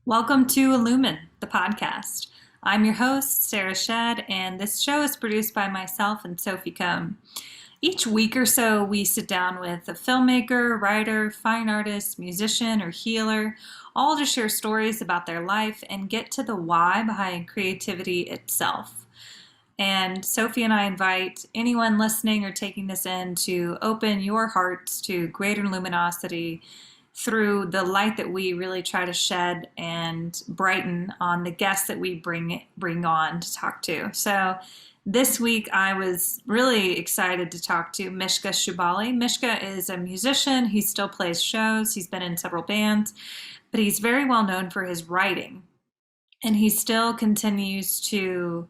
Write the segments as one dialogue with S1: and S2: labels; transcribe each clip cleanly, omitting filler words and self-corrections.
S1: Welcome to Illumine, the podcast. I'm your host, Sarah Shedd, and this show is produced by myself and Sophie Kohn. Each week or so, we sit down with a filmmaker, writer, fine artist, musician, or healer, all to share stories about their life and get to the why behind creativity itself. And Sophie and I invite anyone listening or taking this in to open your hearts to greater luminosity through the light that we really try to shed and brighten on the guests that we bring on to talk to. So this week I was really excited to talk to Mishka Shubaly. Mishka is a musician. He still plays shows. He's been in several bands, but he's very well known for his writing. And he still continues to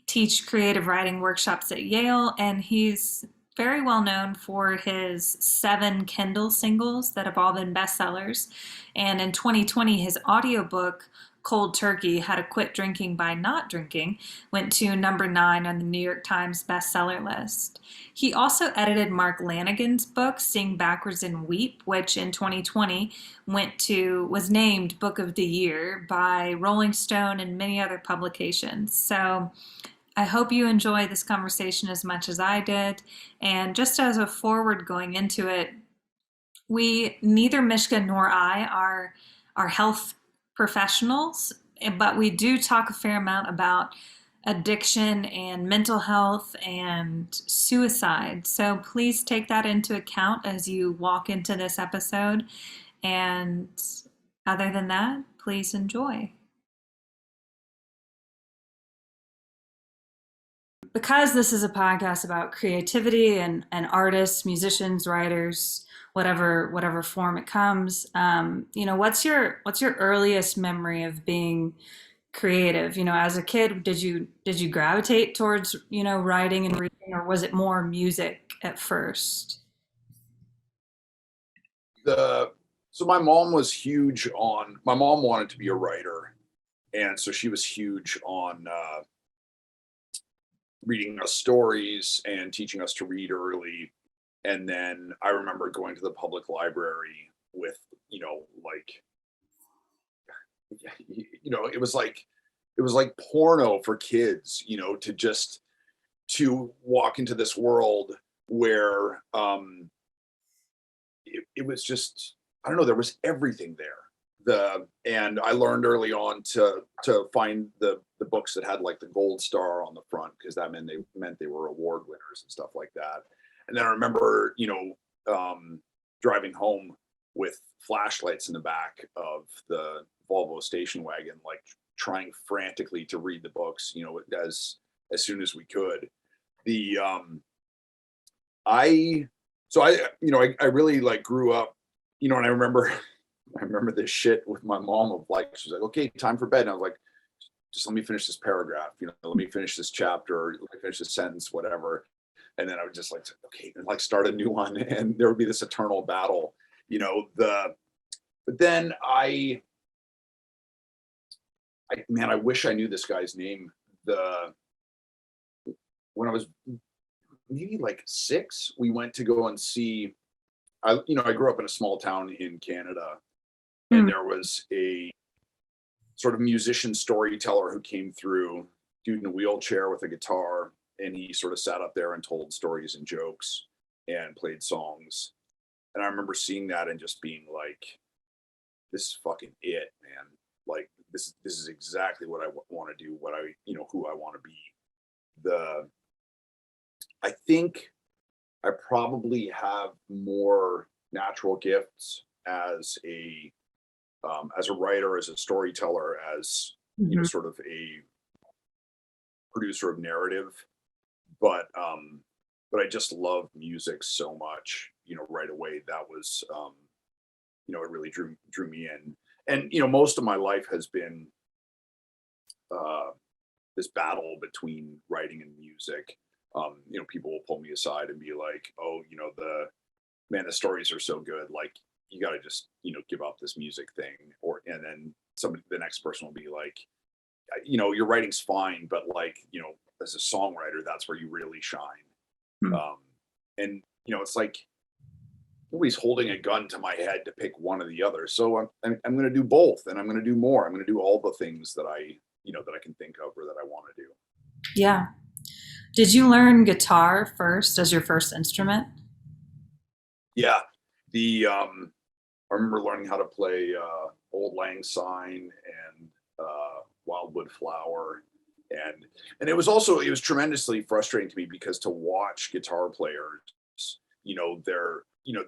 S1: teach creative writing workshops at Yale, and he's very well known for his 7 Kindle singles that have all been bestsellers. And in 2020, his audiobook, Cold Turkey, How to Quit Drinking by Not Drinking, went to number 9 on the New York Times bestseller list. He also edited Mark Lanegan's book, Sing Backwards and Weep, which in 2020 was named Book of the Year by Rolling Stone and many other publications. So I hope you enjoy this conversation as much as I did. And just as a forward going into it, neither Mishka nor I are health professionals, but we do talk a fair amount about addiction and mental health and suicide. So please take that into account as you walk into this episode. And other than that, please enjoy. Because this is a podcast about creativity and artists, musicians, writers, whatever form it comes, what's your earliest memory of being creative? As a kid, did you gravitate towards writing and reading, or was it more music at first?
S2: So my mom was huge on. My mom wanted to be a writer, and so she was huge on reading us stories and teaching us to read early. And then I remember going to the public library with, it was like porno for kids, to walk into this world where it was just, I don't know, there was everything there. And I learned early on to find the books that had like the gold star on the front, because that meant they were award winners and stuff like that. And then I remember, driving home with flashlights in the back of the Volvo station wagon, like trying frantically to read the books, as soon as we could. The I so I really like grew up, and I remember this shit with my mom of like, she's like, okay, time for bed. And I was like, just let me finish this paragraph, let me finish this chapter, let me finish this sentence, whatever. And then I would just like, okay, and like start a new one. And there would be this eternal battle, but then I wish I knew this guy's name. When I was maybe like 6, we went to go and see, I grew up in a small town in Canada, and there was a sort of musician storyteller who came through, dude in a wheelchair with a guitar, and he sort of sat up there and told stories and jokes and played songs. And I remember seeing that and just being like, this is fucking it, man. Like this is exactly what I want to do, what I, who I want to be. I think I probably have more natural gifts as a writer, as a storyteller, as sort of a producer of narrative. But I just love music so much, right away. That was it really drew me in. And most of my life has been this battle between writing and music. People will pull me aside and be like, oh, the stories are so good, like you got to just give up this music thing. And then the next person will be like, your writing's fine, but like, as a songwriter, that's where you really shine. And it's like, nobody's holding a gun to my head to pick one or the other. So I'm going to do both, and I'm going to do more. I'm going to do all the things that I can think of or that I want to do.
S1: Yeah. Did you learn guitar first as your first instrument?
S2: Yeah. I remember learning how to play Old Lang Syne and Wildwood Flower, and it was tremendously frustrating to me because to watch guitar players,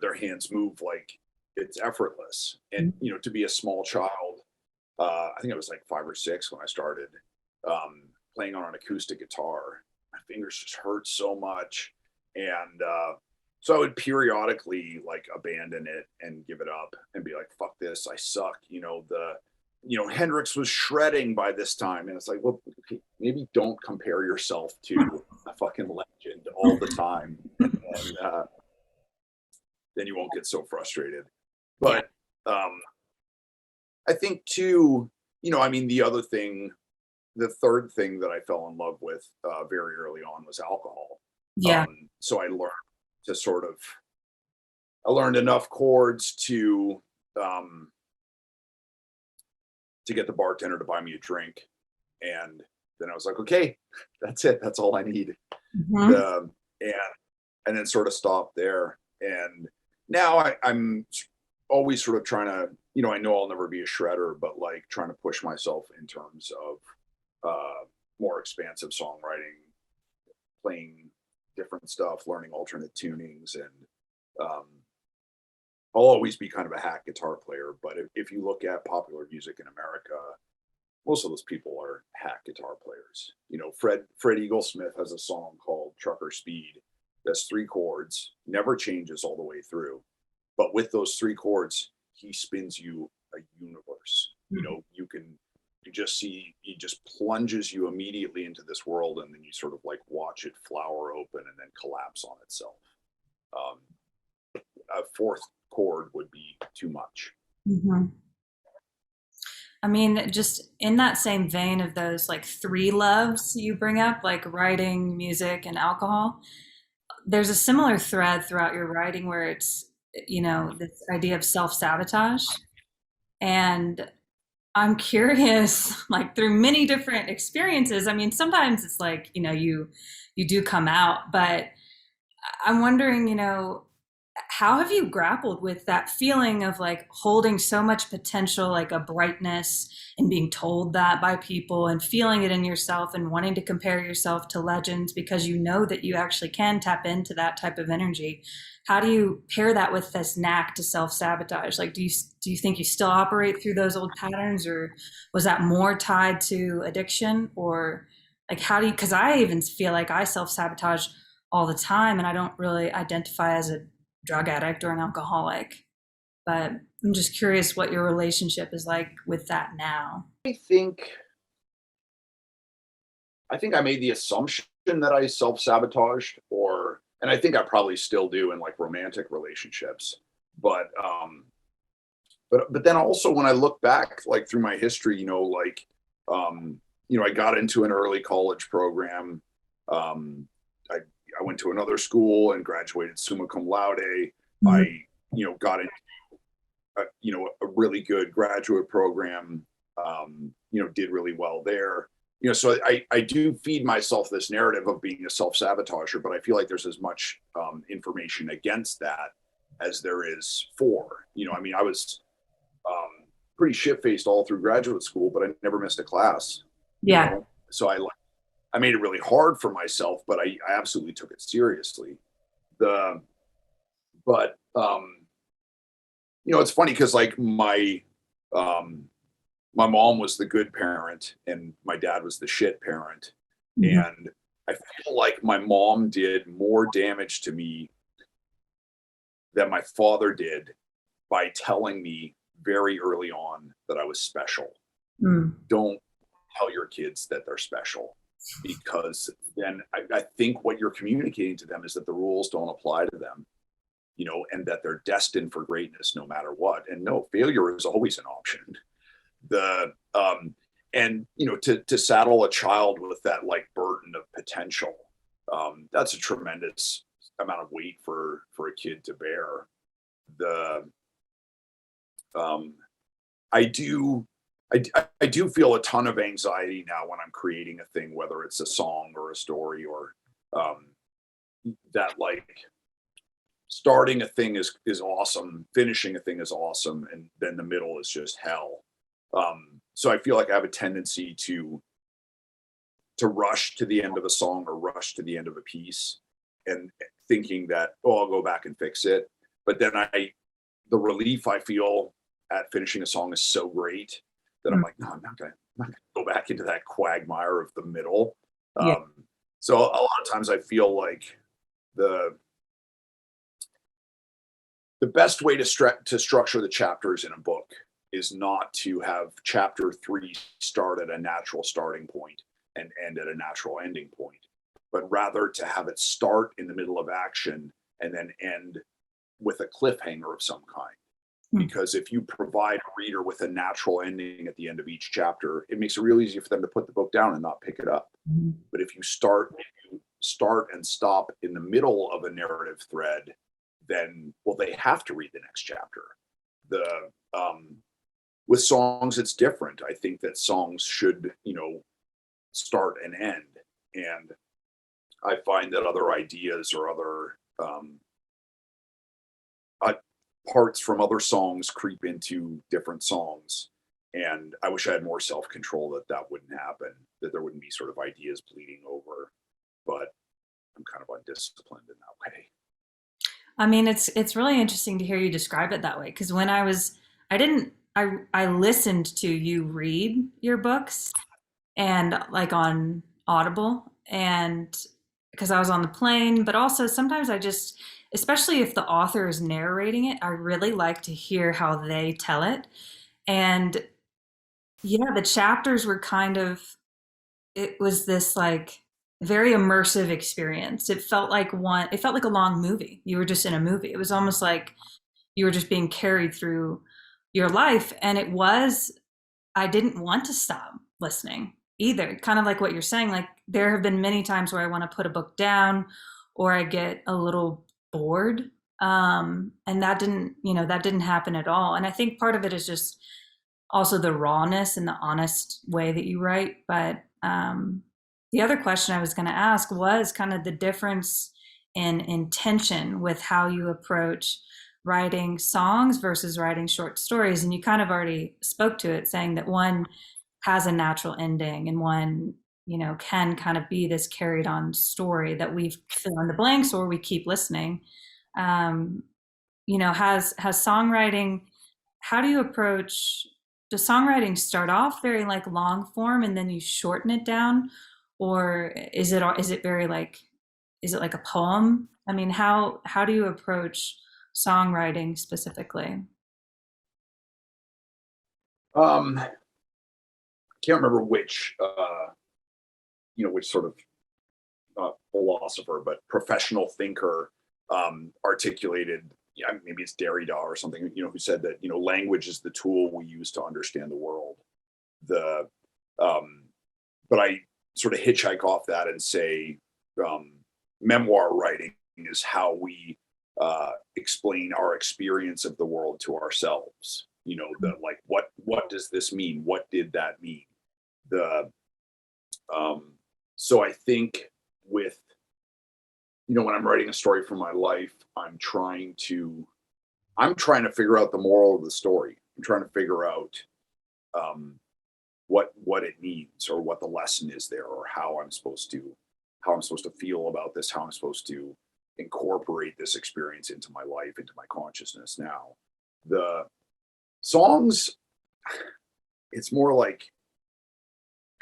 S2: their hands move like it's effortless, and to be a small child, I think I was like 5 or 6 when I started playing on an acoustic guitar. My fingers just hurt so much, and so I would periodically like abandon it and give it up and be like, "Fuck this, I suck." Hendrix was shredding by this time, and it's like, well, maybe don't compare yourself to a fucking legend all the time, and then you won't get so frustrated.
S1: Yeah.
S2: But I think too, the third thing that I fell in love with very early on was alcohol.
S1: Yeah.
S2: So I learned enough chords to get the bartender to buy me a drink, and then I was like, okay, that's it. That's all I need.
S1: Mhm.
S2: And then sort of stopped there. And now I'm always sort of trying to, I know I'll never be a shredder, but like trying to push myself in terms of more expansive songwriting, playing different stuff, learning alternate tunings, and I'll always be kind of a hack guitar player. But if you look at popular music in America, most of those people are hack guitar players. Fred Eaglesmith has a song called Trucker Speed that's 3 chords, never changes all the way through. But with those 3 chords, he spins you a universe. He just plunges you immediately into this world, and then you sort of like watch it flower open and then collapse on itself. A 4th chord would be too much.
S1: Mhm. I mean, just in that same vein of those like 3 loves you bring up, like writing, music, and alcohol, there's a similar thread throughout your writing where it's, this idea of self-sabotage. And I'm curious, like through many different experiences. I mean, sometimes it's like, you do come out, but I'm wondering, how have you grappled with that feeling of like holding so much potential, like a brightness, and being told that by people and feeling it in yourself and wanting to compare yourself to legends because you know that you actually can tap into that type of energy? How do you pair that with this knack to self-sabotage? Like, do you think you still operate through those old patterns, or was that more tied to addiction? Or like, because I even feel like I self-sabotage all the time, and I don't really identify as a drug addict or an alcoholic, but I'm just curious what your relationship is like with that now.
S2: I think I made the assumption that I self-sabotaged, and I think I probably still do in like romantic relationships. But then also when I look back like through my history, I got into an early college program. I went to another school and graduated summa cum laude.
S1: Mhm.
S2: I, got into a really good graduate program. Did really well there. So I do feed myself this narrative of being a self-sabotager, but I feel like there's as much information against that as there is for. I was pretty shit-faced all through graduate school, but I never missed a class.
S1: Yeah.
S2: So I made it really hard for myself, but I absolutely took it seriously. But it's funny because like my mom was the good parent and my dad was the shit parent.
S1: Mhm.
S2: And I feel like my mom did more damage to me than my father did by telling me very early on that I was special.
S1: Mm.
S2: Don't tell your kids that they're special, because then I think what you're communicating to them is that the rules don't apply to them, and that they're destined for greatness no matter what. And no, failure is always an option. To saddle a child with that like burden of potential, that's a tremendous amount of weight for a kid to bear. The I do I do feel a ton of anxiety now when I'm creating a thing, whether it's a song or a story or um, that like starting a thing is awesome, finishing a thing is awesome, and then the middle is just hell. So I feel like I have a tendency to rush to the end of a song or rush to the end of a piece and thinking that, oh, I'll go back and fix it. But then the relief I feel at finishing a song is so great that I'm like, no, I'm not gonna go back into that quagmire of the middle.
S1: Yeah.
S2: So a lot of times I feel like the the best way to structure the chapters in a book is not to have chapter 3 start at a natural starting point and end at a natural ending point, but rather to have it start in the middle of action and then end with a cliffhanger of some kind. Because if you provide a reader with a natural ending at the end of each chapter, it makes it real easy for them to put the book down and not pick it up. But if you start and stop in the middle of a narrative thread, then well, they have to read the next chapter. The With songs, it's different. I think that songs should, start and end. And I find that other ideas or other parts from other songs creep into different songs. And I wish I had more self control that wouldn't happen, that there wouldn't be sort of ideas bleeding over. But I'm kind of undisciplined in that way.
S1: I mean, it's really interesting to hear you describe it that way because when I didn't, I listened to you read your books and like on Audible and because I was on the plane, but also sometimes I just, especially if the author is narrating it, I really like to hear how they tell it. And yeah, the chapters were kind of, it was this like very immersive experience. It felt like a long movie. You were just in a movie. It was almost like you were just being carried through your life. And I didn't want to stop listening either. Kind of like what you're saying. Like there have been many times where I want to put a book down or I get a little bored. And that didn't happen at all. And I think part of it is just also the rawness and the honest way that you write. But the other question I was going to ask was kind of the difference in intention with how you approach writing songs versus writing short stories. And you kind of already spoke to it, saying that one has a natural ending and one, can kind of be this carried on story that we fill in the blanks or we keep listening. Um, has songwriting, how do you approach, does songwriting start off very like long form and then you shorten it down? Or is it very like, is it like a poem? I mean, how do you approach songwriting specifically?
S2: Um, can't remember which sort of philosopher, but professional thinker articulated. Yeah, maybe it's Derrida or something. Who said that language is the tool we use to understand the world. The But I sort of hitchhike off that and say memoir writing is how we explain our experience of the world to ourselves. The like, what does this mean? What did that mean? The So I think with when I'm writing a story from my life, I'm trying to figure out the moral of the story. I'm trying to figure out what it means or what the lesson is there or how I'm supposed to feel about this, how I'm supposed to incorporate this experience into my life, into my consciousness now. The songs, it's more like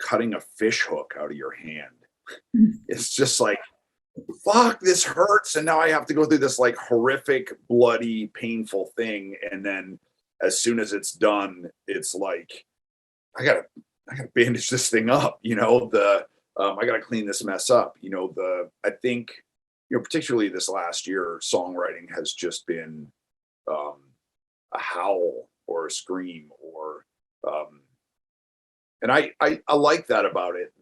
S2: cutting a fish hook out of your hand. It's just like, fuck, this hurts. And now I have to go through this like horrific, bloody, painful thing. And then as soon as it's done, it's like, I gotta bandage this thing up, I gotta clean this mess up. I think, particularly this last year, songwriting has just been a howl or a scream or and I like that about it.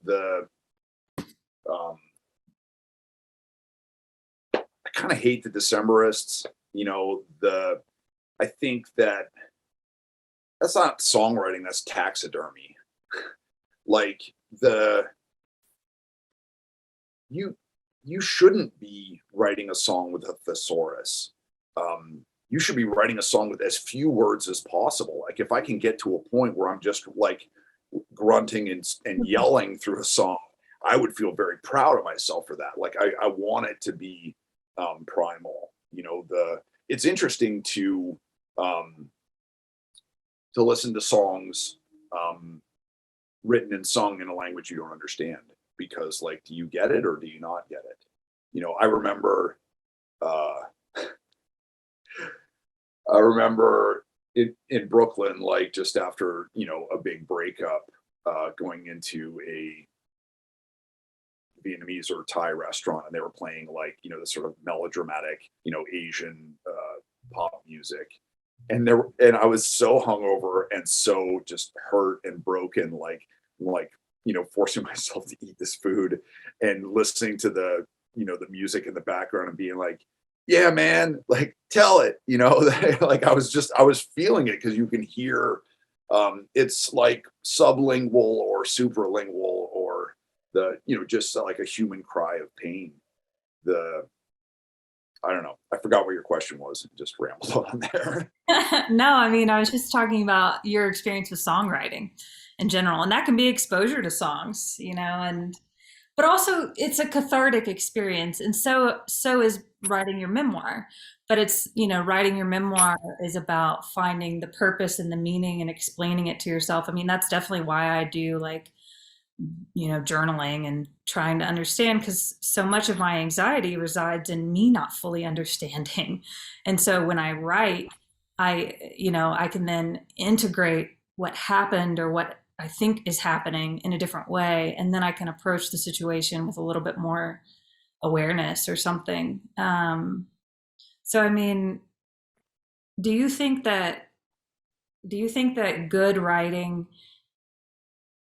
S2: I kind of hate the Decemberists, I think that that's not songwriting, that's taxidermy. Like the you you shouldn't be writing a song with a thesaurus. You should be writing a song with as few words as possible. Like if I can get to a point where I'm just like grunting and yelling through a song, I would feel very proud of myself for that. Like I want it to be primal. You know, it's interesting um, to listen to songs written and sung in a language you don't understand, because like, do you get it or do you not get it? You know, uh, I remember in Brooklyn, like just after, you know, a big breakup, going into a Vietnamese or Thai restaurant, and they were playing like, you know, this sort of melodramatic, you know, Asian pop music. And I was so hungover and so just hurt and broken, like, you know, forcing myself to eat this food and listening to the, you know, the music in the background and being like, yeah, man, like tell it, you know, like I was feeling it because you can hear it's like sublingual or supralingual or you know, just like a human cry of pain. The I don't know. I forgot what your question was. Just rambled on there.
S1: No, I mean, I was just talking about your experience with songwriting in general, and that can be exposure to songs, you know, and but also it's a cathartic experience, and so is writing your memoir. But it's, you know, writing your memoir is about finding the purpose and the meaning and explaining it to yourself. I mean, that's definitely why I do like, you know, journaling and trying to understand, because so much of my anxiety resides in me not fully understanding. And so when I write, you know, I can then integrate what happened or what I think is happening in a different way. And then I can approach the situation with a little bit more awareness or something. So, I mean, do you think that, good writing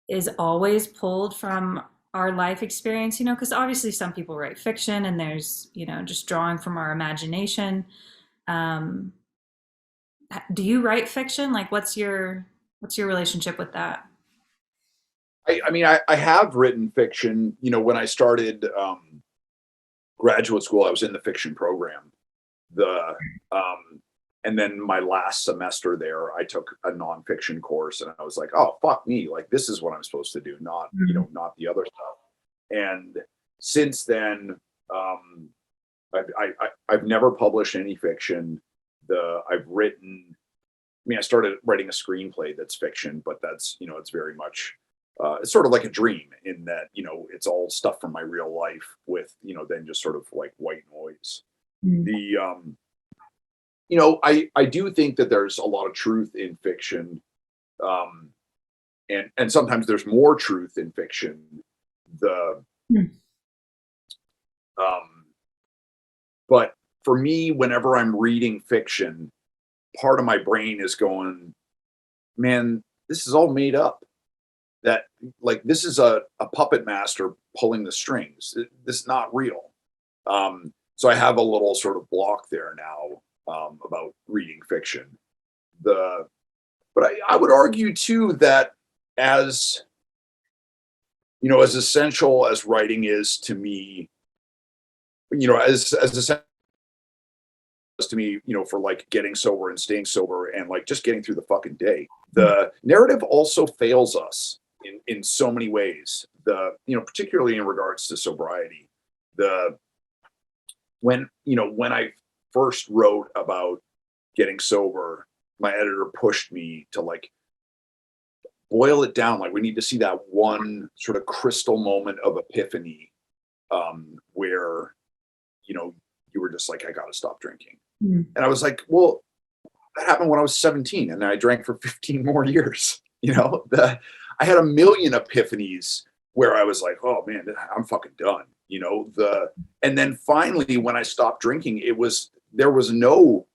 S1: is always pulled from our life experience, you know, because obviously some people write fiction and there's, you know, just drawing from our imagination. Um, do you write fiction? Like what's your relationship with that?
S2: I mean, I have written fiction. You know, when I started graduate school, I was in the fiction program. The and then my last semester there, I took a nonfiction course, and I was like, oh fuck me, like this is what I'm supposed to do, not, you know, not the other stuff. And since then, um, I've never published any fiction. I've written. I mean, I started writing a screenplay that's fiction, but that's, you know, it's very much it's sort of like a dream in that, you know, it's all stuff from my real life with, you know, then just sort of like white noise.
S1: Mm.
S2: The You know, I do think that there's a lot of truth in fiction, um, and sometimes there's more truth in fiction. The
S1: Mm.
S2: um, but for me, whenever I'm reading fiction, part of my brain is going, man, this is all made up. That like this is a puppet master pulling the strings. This is not real. So I have a little sort of block there now about reading fiction. The But I would argue too that as you know, as essential as writing is to me, you know, as essential to me, you know, for like getting sober and staying sober and like just getting through the fucking day. The narrative also fails us in so many ways. You know, particularly in regards to sobriety. The when I first wrote about getting sober, my editor pushed me to like boil it down. Like we need to see that one sort of crystal moment of epiphany, where you know you were just like, I got to stop drinking.
S1: Mm.
S2: And I was like, well, that happened when I was 17, and then I drank for 15 more years. You know, I had a million epiphanies where I was like, oh man, I'm fucking done. You know, and then finally when I stopped drinking, there was no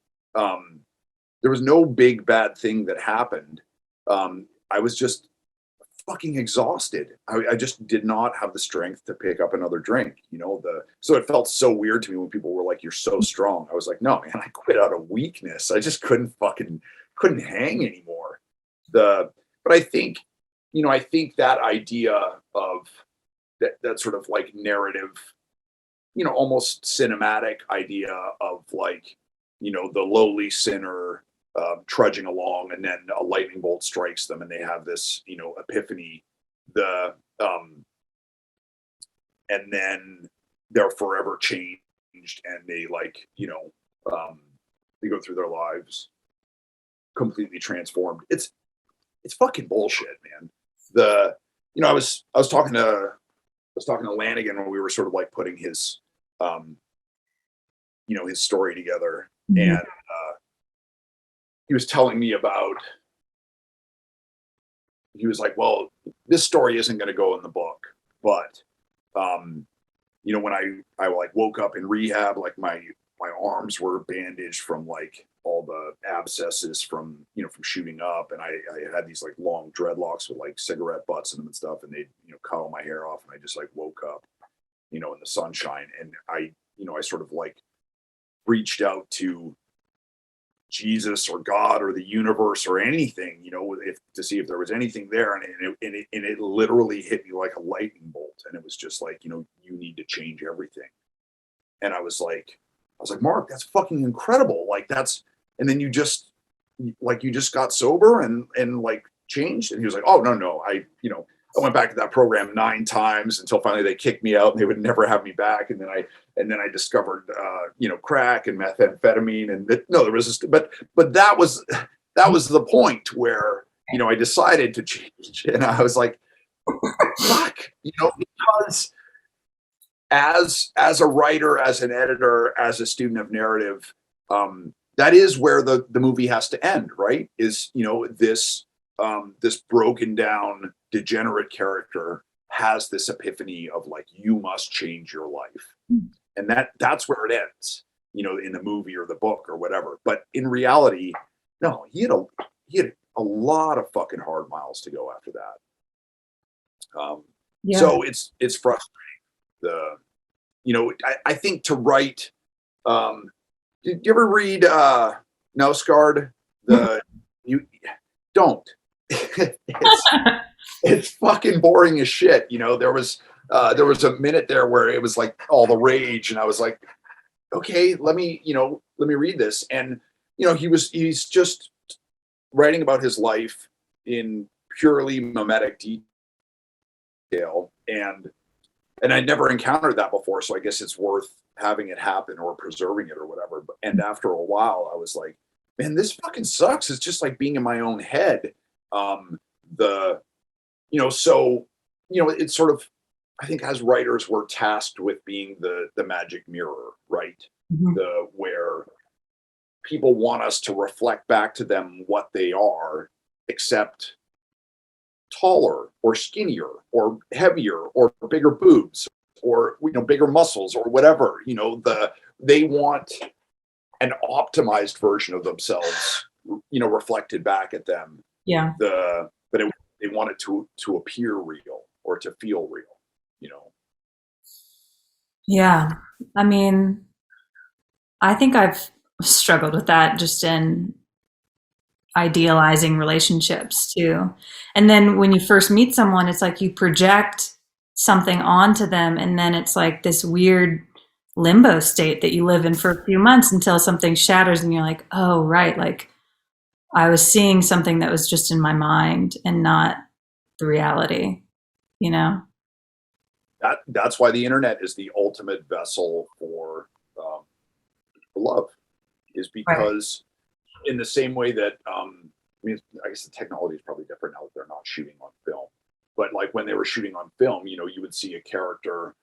S2: big bad thing that happened. I was just fucking exhausted. I just did not have the strength to pick up another drink, so it felt so weird to me when people were like, "You're so strong." I was like, "No, man, I quit out of weakness. I just couldn't hang anymore." But I think that idea of that sort of like narrative, almost cinematic idea of like, the lowly sinner trudging along, and then a lightning bolt strikes them, and they have this, epiphany. The and then they're forever changed, and they like, they go through their lives completely transformed. It's fucking bullshit, man. I was talking to Lanegan when we were sort of like putting his his story together, and he was telling me about, he was like, "Well, this story isn't going to go in the book, but when I like woke up in rehab, like my arms were bandaged from like all the abscesses from from shooting up, and I had these like long dreadlocks with like cigarette butts in them and stuff, and they cut all my hair off, and I just like woke up in the sunshine, and I sort of like reached out to Jesus or God or the universe or anything, to see if there was anything there, and it literally hit me like a lightning bolt, and it was just like, you need to change everything." And I was like, "Mark, that's fucking incredible. Like and then you just got sober and like changed." And he was like, "Oh, no. I went back to that program 9 times until finally they kicked me out, and they would never have me back. And then I discovered, crack and methamphetamine, and no, there was but that was the point where, I decided to change." And I was like, fuck, because as a writer, as an editor, as a student of narrative, that is where the movie has to end, right? Is, this broken down, degenerate character has this epiphany of like, you must change your life. And that's where it ends, in the movie or the book or whatever. But in reality, no, he had a lot of fucking hard miles to go after that. So it's frustrating. I think to write, did you ever read Nausgard? You don't. It's fucking boring as shit. There was a minute there where it was like all the rage, and I was like, okay, let me read this. And he's just writing about his life in purely mimetic detail, and I'd never encountered that before, so I guess it's worth having it happen or preserving it or whatever. And after a while, I was like, man, this fucking sucks. It's just like being in my own head. It's sort of, I think as writers, we're tasked with being the magic mirror, right? Mm-hmm. Where people want us to reflect back to them what they are, except taller or skinnier or heavier or bigger boobs or bigger muscles or whatever. They want an optimized version of themselves, reflected back at them.
S1: Yeah.
S2: They want it to appear real or to feel real.
S1: Yeah. I mean, I think I've struggled with that just in idealizing relationships too. And then when you first meet someone, it's like you project something onto them, and then it's like this weird limbo state that you live in for a few months until something shatters and you're like, oh, right. Like I was seeing something that was just in my mind and not the reality,
S2: That's why the internet is the ultimate vessel for love, is because in the same way that, I guess the technology is probably different now that they're not shooting on film, but like when they were shooting on film, you would see a character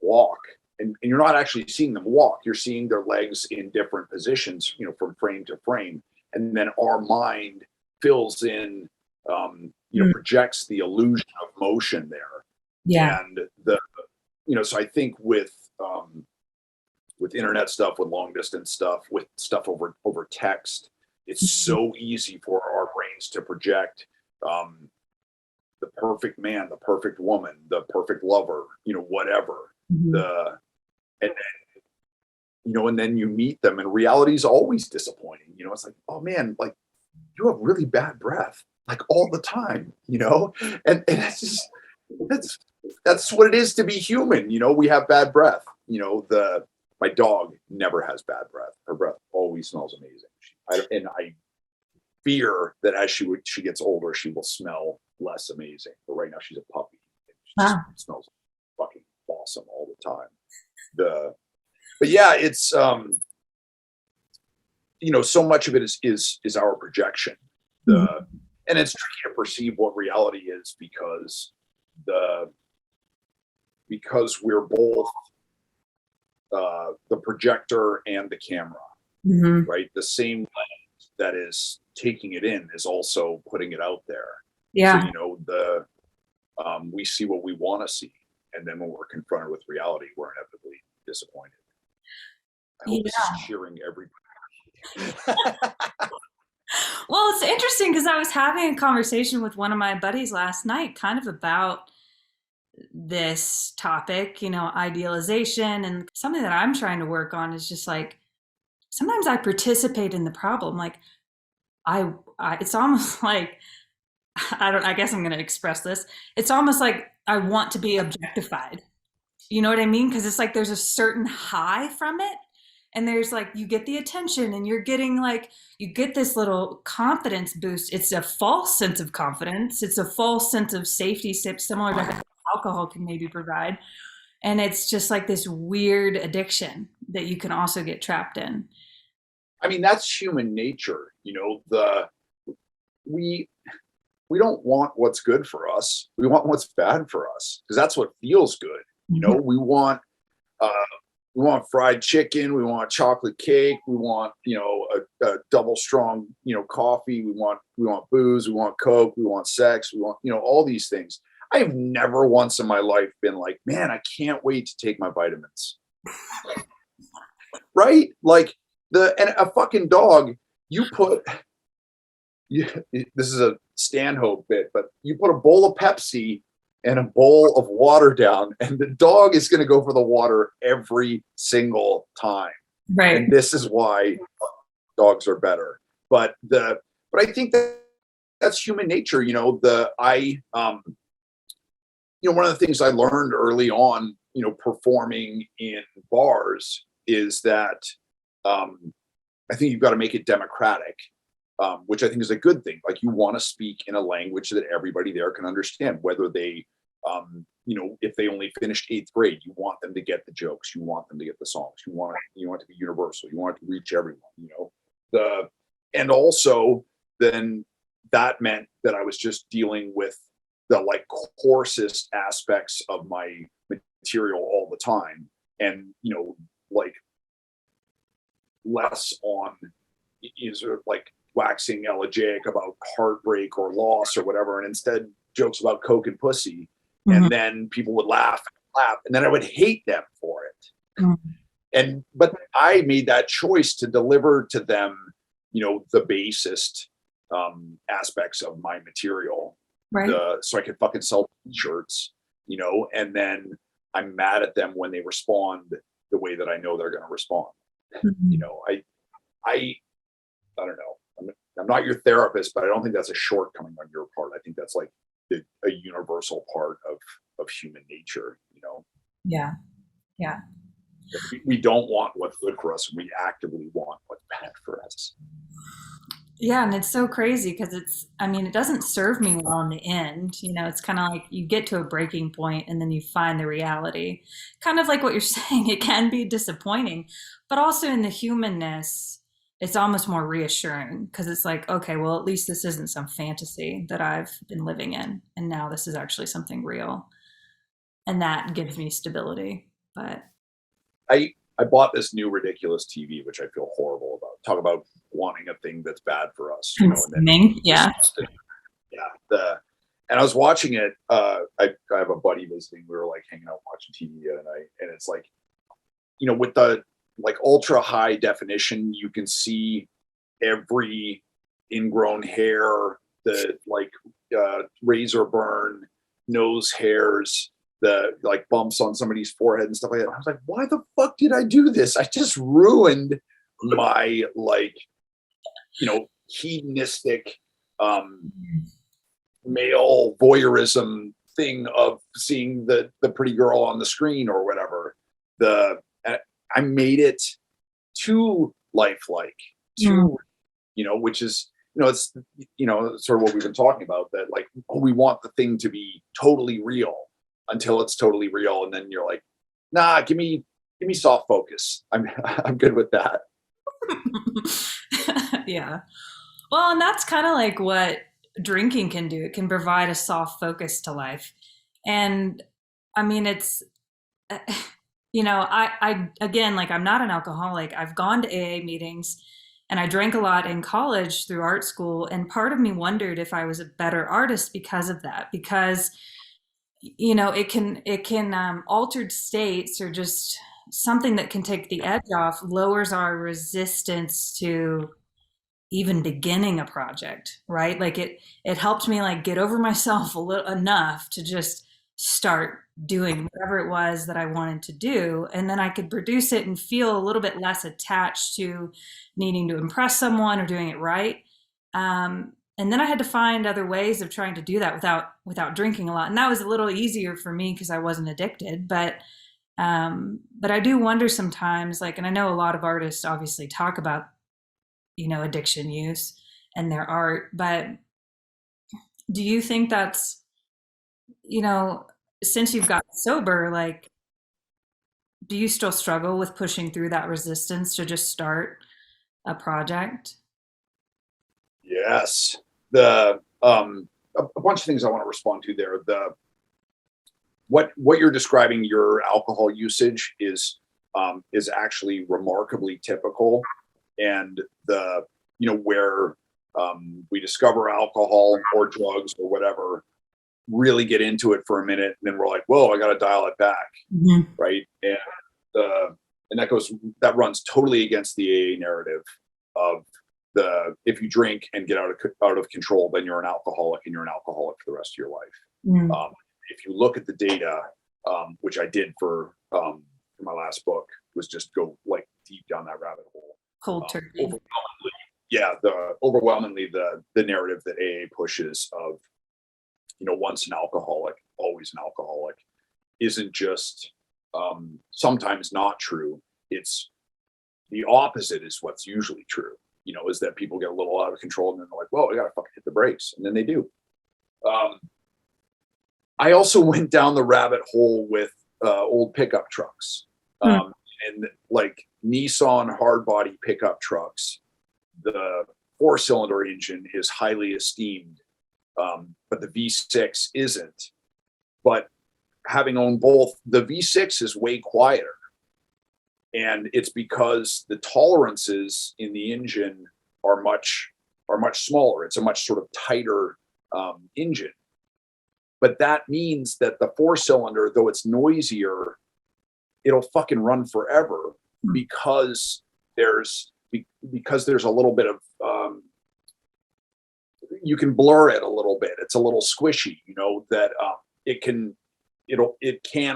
S2: walk, and you're not actually seeing them walk. You're seeing their legs in different positions, from frame to frame. And then our mind fills in, projects the illusion of motion there.
S1: Yeah.
S2: And so I think with internet stuff, with long distance stuff, with stuff over text, it's so easy for our brains to project the perfect man, the perfect woman, the perfect lover, whatever.
S1: Mhm.
S2: And and then you meet them, and reality is always disappointing. It's like, oh man, like you have really bad breath, like all the time, and that's what it is to be human. We have bad breath. My dog never has bad breath. Her breath always smells amazing. And I fear that as she gets older, she will smell less amazing. But right now she's a puppy. She just
S1: Wow.
S2: smells fucking awesome all the time. But yeah, it's so much of it is our projection. And it's tricky to perceive what reality is because we're both the projector and the camera, right? The same lens that is taking it in is also putting it out there.
S1: Yeah.
S2: So we see what we want to see, and then when we're confronted with reality, we're inevitably disappointed. I hope this is cheering everybody.
S1: Well, it's interesting because I was having a conversation with one of my buddies last night, kind of about this topic, idealization, and something that I'm trying to work on is just like sometimes I participate in the problem. Like I it's almost like I guess I'm going to express this. It's almost like I want to be objectified. You know what I mean? Because it's like there's a certain high from it. And there's like, you get the attention and you're getting like, you get this little confidence boost. It's a false sense of confidence. It's a false sense of safety, similar to how alcohol can maybe provide. And it's just like this weird addiction that you can also get trapped in.
S2: I mean, that's human nature. We don't want what's good for us. We want what's bad for us because that's what feels good. We want fried chicken. We want chocolate cake. We want, a double strong, coffee. We want booze. We want Coke. We want sex. We want, all these things. I have never once in my life been like, man, I can't wait to take my vitamins. Right? Like and a fucking dog, this is a Stanhope bit, but you put a bowl of Pepsi and a bowl of water down, and the dog is going to go for the water every single time.
S1: Right.
S2: And this is why dogs are better. But I think that's human nature. One of the things I learned early on, performing in bars is that I think you've got to make it democratic. Which I think is a good thing. Like you want to speak in a language that everybody there can understand, whether they, if they only finished 8th grade, you want them to get the jokes, you want them to get the songs, you want it to be universal, you want it to reach everyone, and also then that meant that I was just dealing with the like coarsest aspects of my material all the time, and like less on is like waxing elegiac about heartbreak or loss or whatever, and instead jokes about coke and pussy. And then people would laugh and clap, and then I would hate them for it. But I made that choice to deliver to them, the basest aspects of my material,
S1: right?
S2: So I could fucking sell t-shirts, and then I'm mad at them when they respond the way that I know they're going to respond. I don't know. I'm not your therapist, but I don't think that's a shortcoming on your part. I think that's like a universal part of human nature,
S1: Yeah.
S2: We don't want what's good for us. We actively want what's bad for us.
S1: Yeah, and it's so crazy because it doesn't serve me well in the end. It's kind of like you get to a breaking point and then you find the reality. Kind of like what you're saying, it can be disappointing, but also in the humanness, it's almost more reassuring because it's like, okay, well, at least this isn't some fantasy that I've been living in. And now this is actually something real. And that gives me stability. But
S2: I bought this new ridiculous TV, which I feel horrible about. Talk about wanting a thing that's bad for us. And then
S1: yeah.
S2: And I was watching it. I have a buddy visiting. We were like hanging out watching TV the other night, and it's like, with the like ultra high definition, you can see every ingrown hair, the like razor burn, nose hairs, the like bumps on somebody's forehead and stuff like that. I was like, why the fuck did I do this? I just ruined my hedonistic male voyeurism thing of seeing the pretty girl on the screen or whatever. I made it too lifelike, which is, it's, sort of what we've been talking about, that like, we want the thing to be totally real until it's totally real. And then you're like, nah, give me soft focus. I'm good with that.
S1: Yeah. Well, and that's kind of like what drinking can do. It can provide a soft focus to life. And I mean, it's, I again, like, I'm not an alcoholic. I've gone to AA meetings and I drank a lot in college through art school. And part of me wondered if I was a better artist because of that, because, it can altered states or just something that can take the edge off lowers our resistance to even beginning a project, right? Like it helped me like get over myself a little enough to just start doing whatever it was that I wanted to do. And then I could produce it and feel a little bit less attached to needing to impress someone or doing it right. And then I had to find other ways of trying to do that without drinking a lot. And that was a little easier for me because I wasn't addicted. But I do wonder sometimes, like, and I know a lot of artists obviously talk about, addiction use and their art, but do you think that's, since you've got sober, like, do you still struggle with pushing through that resistance to just start a project?
S2: Yes. A bunch of things I want to respond to there. What you're describing, your alcohol usage is actually remarkably typical. And where we discover alcohol or drugs or whatever, really get into it for a minute, and then we're like, whoa, I got to dial it back. Mm-hmm. Right. And that runs totally against the AA narrative of if you drink and get out of control, then you're an alcoholic and you're an alcoholic for the rest of your life. Mm. If you look at the data, which I did for my last book, was just go like deep down that rabbit hole.
S1: Cold turkey.
S2: Overwhelmingly the narrative that AA pushes of, once an alcoholic, always an alcoholic, isn't just sometimes not true. It's the opposite is what's usually true. Is that people get a little out of control and then they're like, well, I gotta fucking hit the brakes. And then they do. I also went down the rabbit hole with old pickup trucks. And like Nissan hard body pickup trucks, the 4-cylinder engine is highly esteemed, but the V6 isn't. But having owned both, the V6 is way quieter. And it's because the tolerances in the engine are much smaller. It's a much sort of tighter engine. But that means that the 4-cylinder, though it's noisier, it'll fucking run forever because there's a little bit of you can blur it a little bit. It's a little squishy, that it can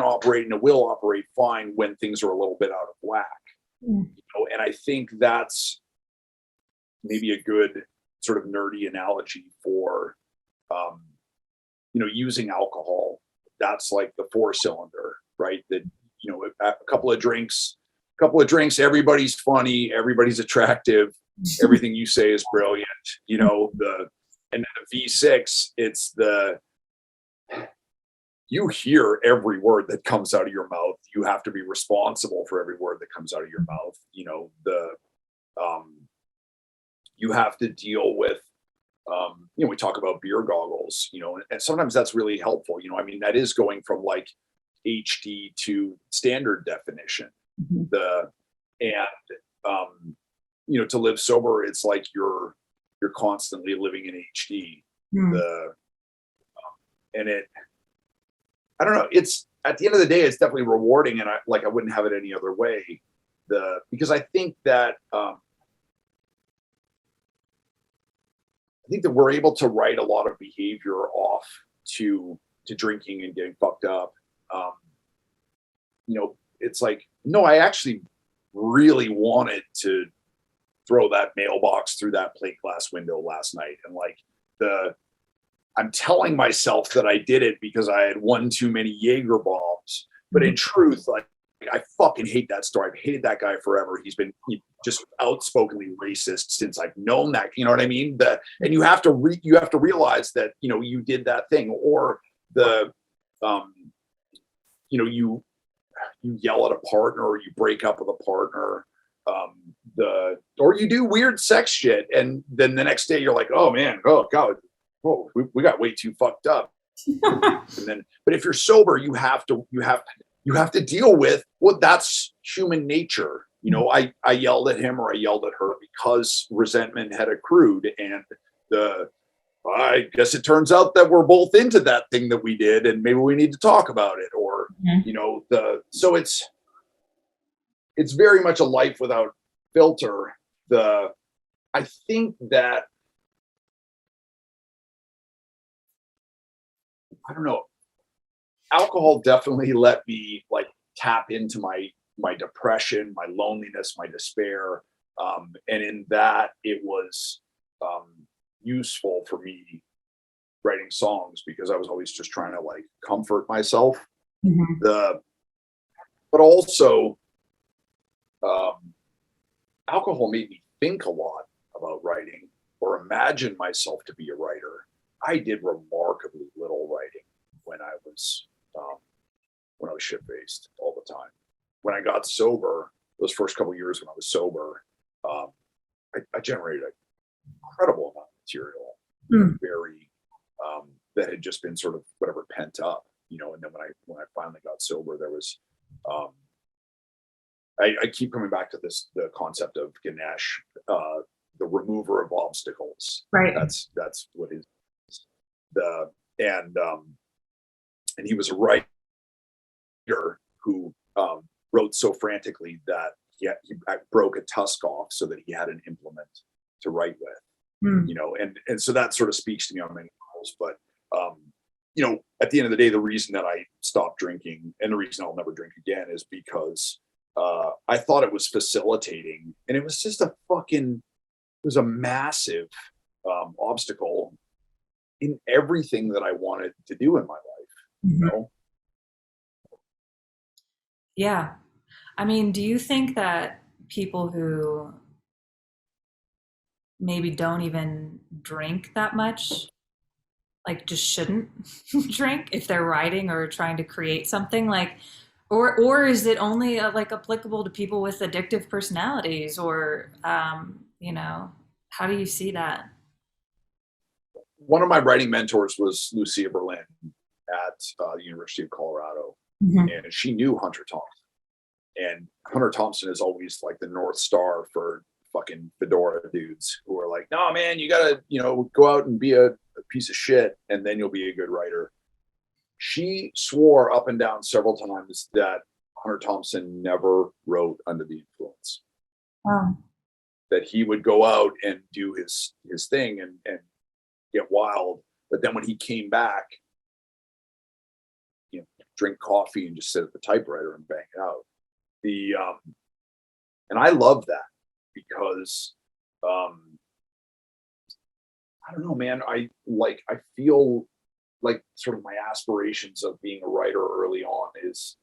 S2: operate and it will operate fine when things are a little bit out of whack. And I think that's maybe a good sort of nerdy analogy for using alcohol. That's like the 4-cylinder, right? That a couple of drinks, everybody's funny, everybody's attractive, everything you say is brilliant. And the V6, it's you hear every word that comes out of your mouth. You have to be responsible for every word that comes out of your mouth. You have to deal with, we talk about beer goggles, and sometimes that's really helpful. That is going from like HD to standard definition. To live sober, it's like you're constantly living in HD. I don't know. It's at the end of the day, it's definitely rewarding, and I wouldn't have it any other way. Because I think that think that we're able to write a lot of behavior off to drinking and getting fucked up. It's like, no, I actually really wanted to throw that mailbox through that plate glass window last night. And like I'm telling myself that I did it because I had one too many Jaeger bombs. But in truth, like, I fucking hate that story. I've hated that guy forever. He's been just outspokenly racist since I've known that. You know what I mean? And you have to realize that, you did that thing, or you yell at a partner, or you break up with a partner, or you do weird sex shit, and then the next day you're like, oh man, oh god, whoa, we got way too fucked up. But if you're sober, you have to deal with, well, that's human nature. I yelled at him or I yelled at her because resentment had accrued, and I guess it turns out that we're both into that thing that we did, and maybe we need to talk about it, or so it's very much a life without filter. I think that, I don't know, alcohol definitely let me like tap into my depression, my loneliness, my despair. And in that, it was useful for me writing songs, because I was always just trying to like comfort myself. But also, alcohol made me think a lot about writing, or imagine myself to be a writer. I did remarkably little writing when I was shit-faced all the time. When I got sober, those first couple of years when I was sober, I generated an incredible amount of material, very that had just been sort of whatever pent up, And then when I finally got sober, there was I keep coming back to the concept of Ganesh, the remover of obstacles.
S1: Right.
S2: That's what is and he was a writer who wrote so frantically that he broke a tusk off so that he had an implement to write with. And so that sort of speaks to me on many levels. But at the end of the day, the reason that I stopped drinking, and the reason I'll never drink again, is because I thought it was facilitating, and it was just it was a massive obstacle in everything that I wanted to do in my life.
S1: Yeah. I mean, do you think that people who maybe don't even drink that much, like, just shouldn't drink if they're writing or trying to create something, like, or is it only like applicable to people with addictive personalities, or how do you see that?
S2: One of my writing mentors was Lucia Berlin at the University of Colorado, and she knew Hunter Thompson. And Hunter Thompson is always like the North Star for fucking fedora dudes who are like, no, man, you gotta, go out and be a piece of shit, and then you'll be a good writer. She swore up and down several times that Hunter Thompson never wrote under the influence. That he would go out and do his thing and get wild, but then when he came back, drink coffee and just sit at the typewriter and bang it out. And I love that, because I don't know, man, I feel like sort of my aspirations of being a writer early on is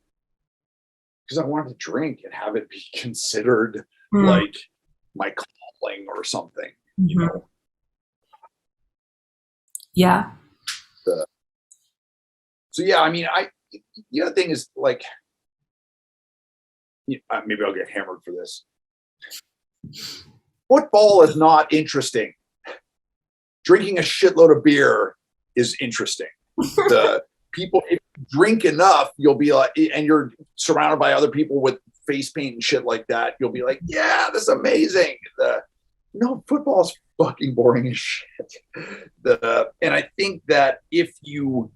S2: because I wanted to drink and have it be considered like my calling or something,
S1: Yeah.
S2: So yeah, I mean, the other thing is, like, maybe I'll get hammered for this. Football is not interesting. Drinking a shitload of beer is interesting. The people, if you drink enough, you'll be like, and you're surrounded by other people with face paint and shit like that, you'll be like, yeah, this is amazing. No, football is fucking boring as shit. And I think that if you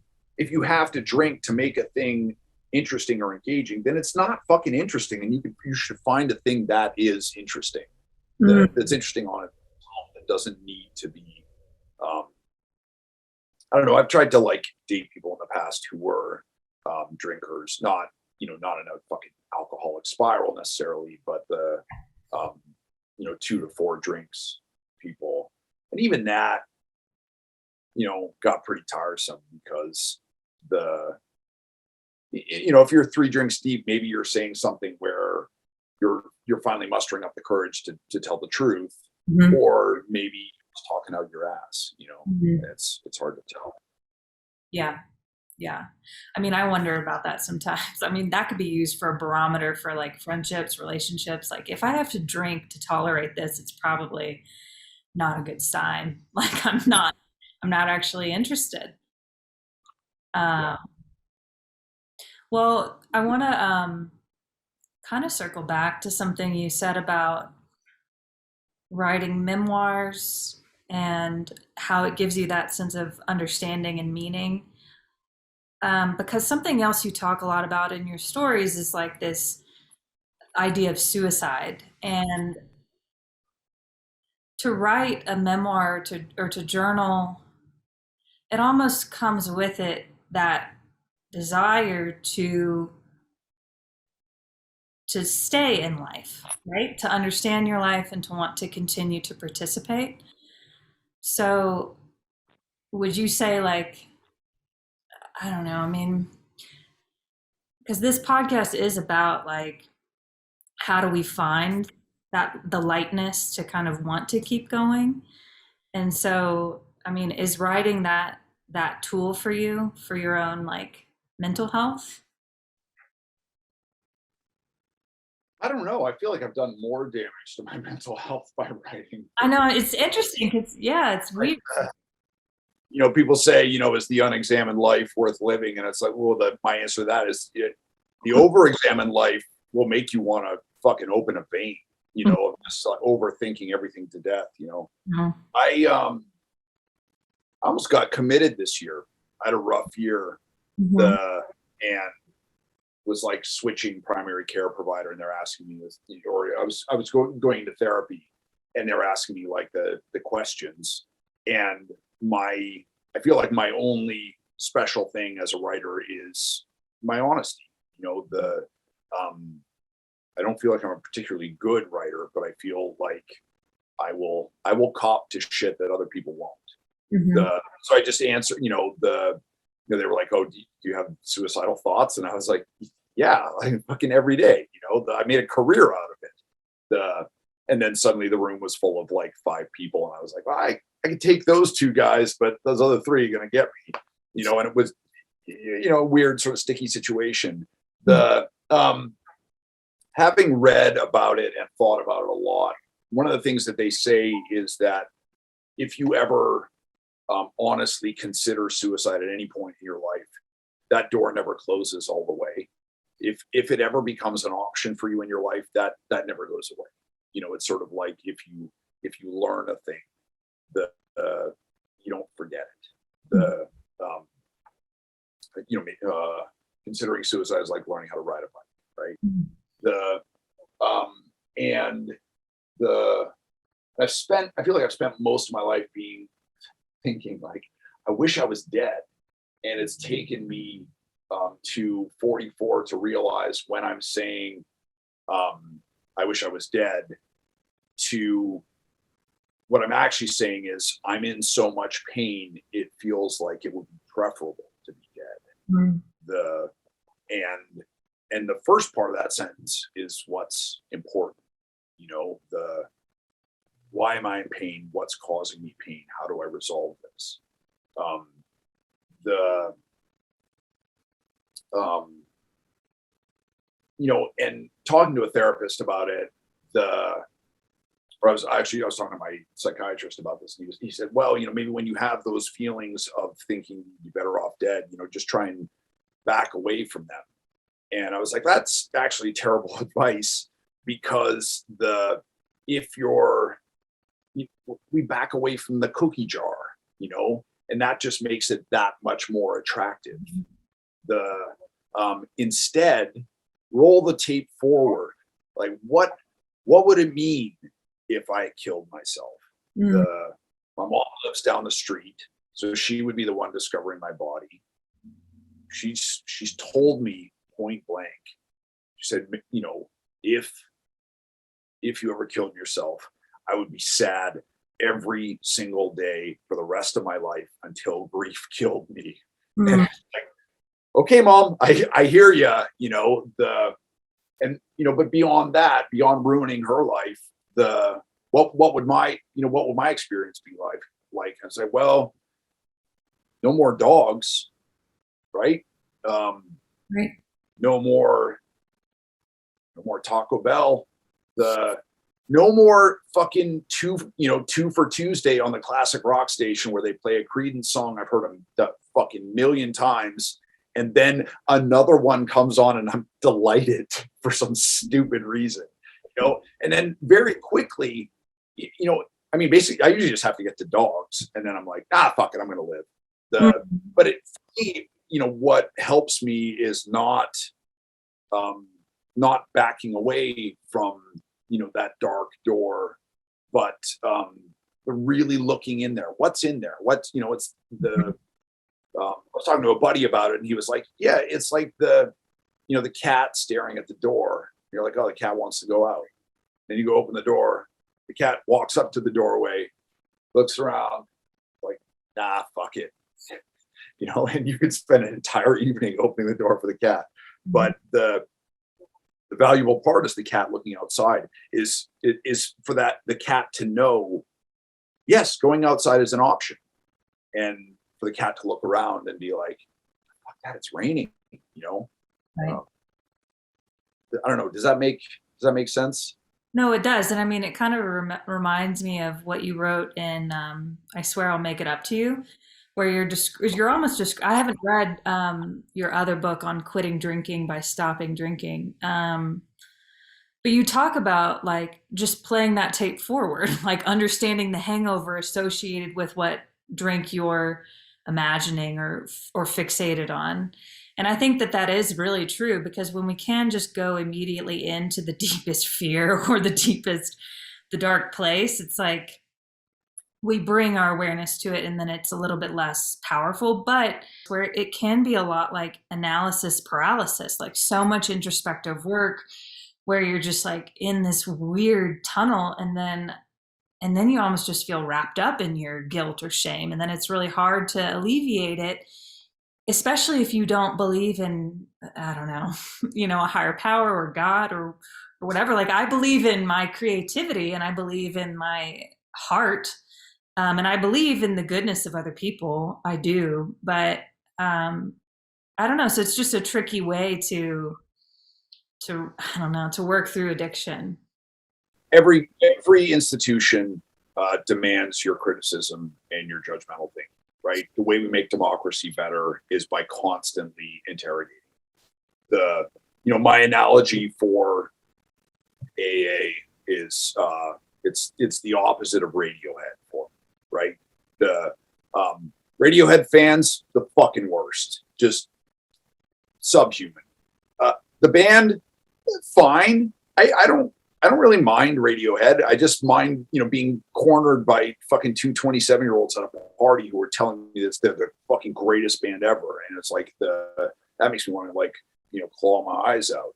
S2: have to drink to make a thing interesting or engaging, then it's not fucking interesting, and you should find a thing that is interesting, that's interesting on it, that doesn't need to be I don't know. I've tried to like date people in the past who were drinkers, not not in a fucking alcoholic spiral necessarily, but the um, 2 to 4 drinks people, and even that got pretty tiresome because the if you're 3 drinks deep, maybe you're saying something where you're finally mustering up the courage to tell the truth,
S1: Mhm.
S2: or maybe just talking out your ass.
S1: Mhm.
S2: It's hard to tell.
S1: Yeah. Yeah. I mean, I wonder about that sometimes. I mean, that could be used for a barometer for like friendships, relationships. Like if I have to drink to tolerate this, it's probably not a good sign. Like I'm not actually interested.
S2: Yeah.
S1: Um, well, I want to kind of circle back to something you said about writing memoirs and how it gives you that sense of understanding and meaning. Because something else you talk a lot about in your stories is like this idea of suicide. And to write a memoir or to journal, it almost comes with it that desire to stay in life, right? To understand your life and to want to continue to participate. So would you say like, I don't know, I mean, because this podcast is about like how do we find that the lightness to kind of want to keep going. And so, I mean, is writing that tool for you for your own like mental health?
S2: I don't know. I feel like I've done more damage to my mental health by writing
S1: I
S2: than
S1: know it's interesting because yeah, it's
S2: like,
S1: weird.
S2: people say, is the unexamined life worth living? And it's like, well, my answer to that is the over-examined life will make you want to fucking open a vein, of just like overthinking everything to death.
S1: Mhm.
S2: I almost got committed this year. I had a rough year.
S1: Mhm.
S2: The and was like switching primary care provider, and they're asking me this, or I was going into therapy, and they're asking me like the questions, and I feel like my only special thing as a writer is my honesty. The I don't feel like I'm a particularly good writer, but I feel like I will cop to shit that other people won't.
S1: Mhm.
S2: So I just answer, they were like, "Oh, do you have suicidal thoughts?" And I was like, "Yeah, like fucking every day." I made a career out of it. And then suddenly the room was full of like 5 people, and I was like, well, I can take those 2 guys, but those other 3 are gonna get me. And it was, a weird sort of sticky situation. The Having read about it and thought about it a lot, one of the things that they say is that if you ever honestly consider suicide at any point in your life, that door never closes all the way. If it ever becomes an option for you in your life, that never goes away. It's sort of like if you learn a thing, the you don't forget it. The considering suicide is like learning how to ride a bike, right? The and the I feel like I've spent most of my life thinking like I wish I was dead, and it's taken me to 44 to realize when I'm saying I wish I was dead, to what I'm actually saying is I'm in so much pain it feels like it would be preferable to be dead.
S1: Mhm.
S2: The and the first part of that sentence is what's important. The why am I in pain? What's causing me pain? How do I resolve this? Um, the um, and talking to a therapist about it, I was talking to my psychiatrist about this, and he said, well, maybe when you have those feelings of thinking you'd be better off dead, just try and back away from them. And I was like, that's actually terrible advice, because if you're we back away from the cookie jar, and that just makes it that much more attractive. The Instead, roll the tape forward. Like what would it mean if I killed myself?
S1: Mhm.
S2: My mom lives down the street, so she would be the one discovering my body. She's told me point blank. She said, you know, if you ever killed yourself, I would be sad every single day for the rest of my life until grief killed me.
S1: Mm.
S2: And it's like, okay, mom, I hear you. You know, but beyond that, beyond ruining her life, what would my experience be like? Like, I say, well, no more dogs, right?
S1: Right.
S2: No more Taco Bell. No more fucking two for Tuesday on the classic rock station where they play a Creedence song I've heard a fucking million times, and then another one comes on and I'm delighted for some stupid reason, you know. And then very quickly, you know, I mean, basically, I usually just have to get to dogs, and then I'm like, fuck it, I'm gonna live. But you know, what helps me is not backing away from, you know, that dark door, but really looking in there. What's in there? What's, you know, it's the. I was talking to a buddy about it, and he was like, "Yeah, it's like the cat staring at the door. You're like, oh, the cat wants to go out. Then you go open the door. The cat walks up to the doorway, looks around, like, nah, fuck it, you know." And you could spend an entire evening opening the door for the cat, but the valuable part is the cat looking outside is for the cat to know, yes, going outside is an option, and for the cat to look around and be like, fuck that, it's raining, you know.
S1: Right.
S2: I don't know. Does that make sense?
S1: No, it does. And I mean, it kind of reminds me of what you wrote in I Swear I'll Make It Up to You, where you're almost just, I haven't read your other book on quitting drinking by stopping drinking. But you talk about like just playing that tape forward, like understanding the hangover associated with what drink you're imagining or fixated on. And I think that is really true, because when we can just go immediately into the deepest fear or the dark place, it's like we bring our awareness to it and then it's a little bit less powerful, but where it can be a lot like analysis paralysis, like so much introspective work where you're just like in this weird tunnel, and then you almost just feel wrapped up in your guilt or shame. And then it's really hard to alleviate it, especially if you don't believe in, I don't know, you know, a higher power or God or whatever. Like, I believe in my creativity and I believe in my heart. And I believe in the goodness of other people. I do. But I don't know. So it's just a tricky way to I don't know, to work through addiction.
S2: Every institution demands your criticism and your judgmental thinking, right? The way we make democracy better is by constantly interrogating. My analogy for AA is it's the opposite of Radiohead for me, right? The Radiohead fans, the fucking worst, just subhuman. The band, fine. I don't really mind Radiohead. I just mind, being cornered by fucking two 27-year-olds at a party who are telling me that they're the fucking greatest band ever. And it's like that makes me want to claw my eyes out.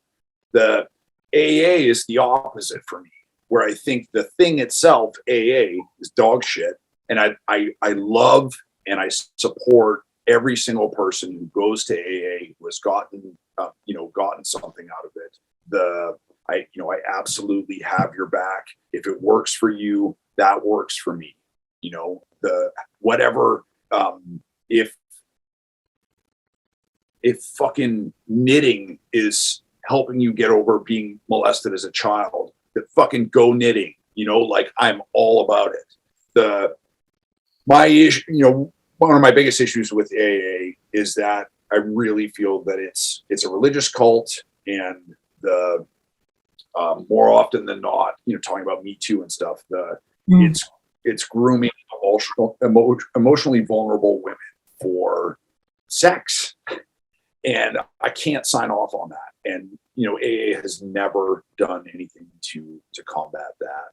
S2: The AA is the opposite for me, where I think the thing itself, AA, is dog shit. And I love and I support every single person who goes to AA who has gotten something out of it. I absolutely have your back. If it works for you, that works for me. If fucking knitting is helping you get over being molested as a child, then fucking go knitting. I'm all about it. One of my biggest issues with AA is that I really feel that it's a religious cult, and more often than not, talking about Me Too and stuff, it's grooming emotionally vulnerable women for sex, and I can't sign off on that. And AA has never done anything to combat that.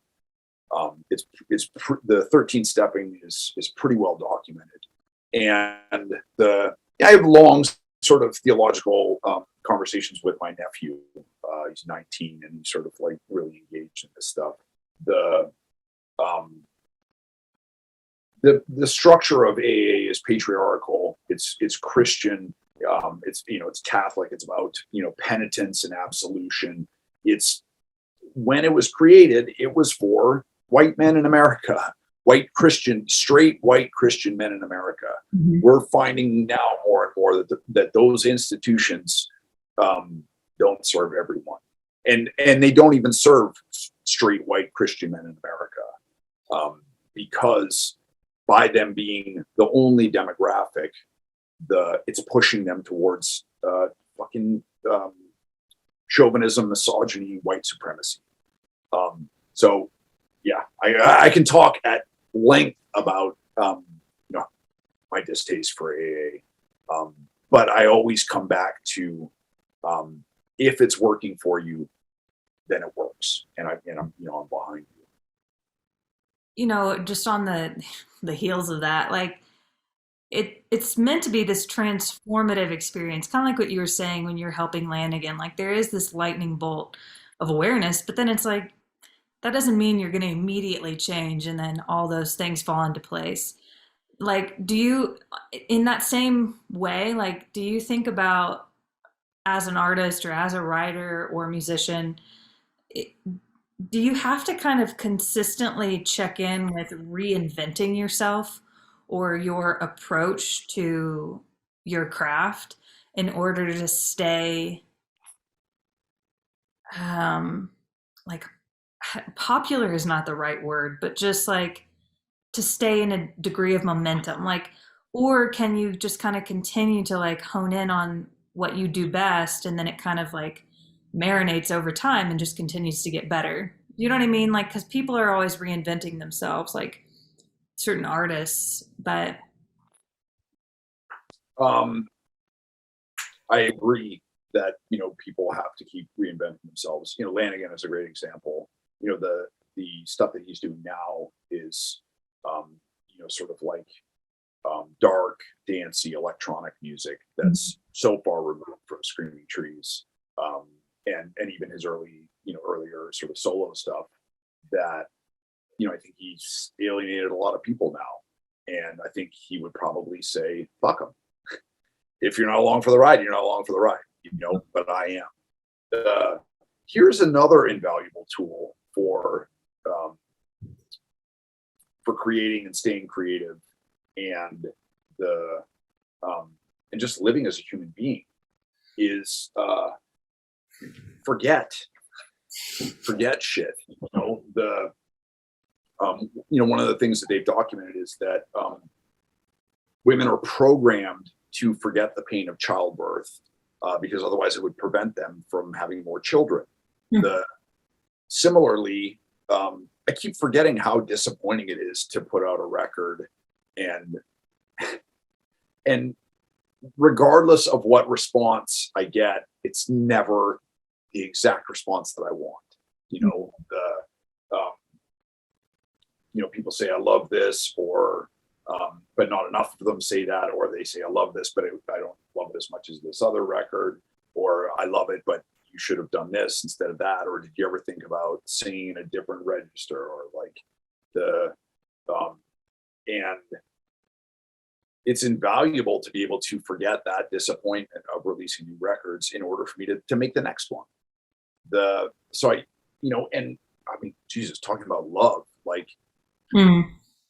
S2: The 13 stepping is pretty well documented, and I have long sort of theological conversations with my nephew. He's 19 and he's sort of like really engaged in this stuff. The structure of AA is patriarchal. It's Christian. It's Catholic. It's about penitence and absolution. It's when it was created, it was for white men in America, straight white Christian men in America. Mm-hmm. We're finding now more and more that those institutions don't serve everyone, and they don't even serve straight white Christian men in America, because by them being the only demographic, it's pushing them towards chauvinism, misogyny, white supremacy. So yeah, I can talk at length about my distaste for AA, but I always come back to if it's working for you, then it works, and I'm behind you.
S1: Just on the heels of that, like it's meant to be this transformative experience, kind of like what you were saying when you're helping Lanegan. Like there is this lightning bolt of awareness, but then it's like that doesn't mean you're going to immediately change and then all those things fall into place. Like, do you, in that same way, like, do you think about as an artist or as a writer or musician, do you have to kind of consistently check in with reinventing yourself or your approach to your craft in order to stay like popular is not the right word, but just like to stay in a degree of momentum, like, or can you just kind of continue to like hone in on what you do best and then it kind of like marinates over time and just continues to get better? You know what I mean? Like, because people are always reinventing themselves, like certain artists, but
S2: I agree that people have to keep reinventing themselves. Lanegan is a great example. The stuff that he's doing now is sort of like dark, dancey, electronic music that's so far removed from Screaming Trees, and even his earlier sort of solo stuff that I think he's alienated a lot of people now, and I think he would probably say, "Fuck him." If you're not along for the ride, you're not along for the ride, but I am. Here's another invaluable tool for creating and staying creative and and just living as a human being is forget shit. One of the things that they've documented is that women are programmed to forget the pain of childbirth because otherwise it would prevent them from having more children. Similarly, I keep forgetting how disappointing it is to put out a record and regardless of what response I get, it's never the exact response that I want. People say I love this, or but not enough of them say that, or they say I love this, but I don't love it as much as this other record, or I love it, but you should have done this instead of that, or did you ever think about singing in a different register, or like and it's invaluable to be able to forget that disappointment of releasing new records in order for me to make the next one. And I mean, Jesus, talking about love, like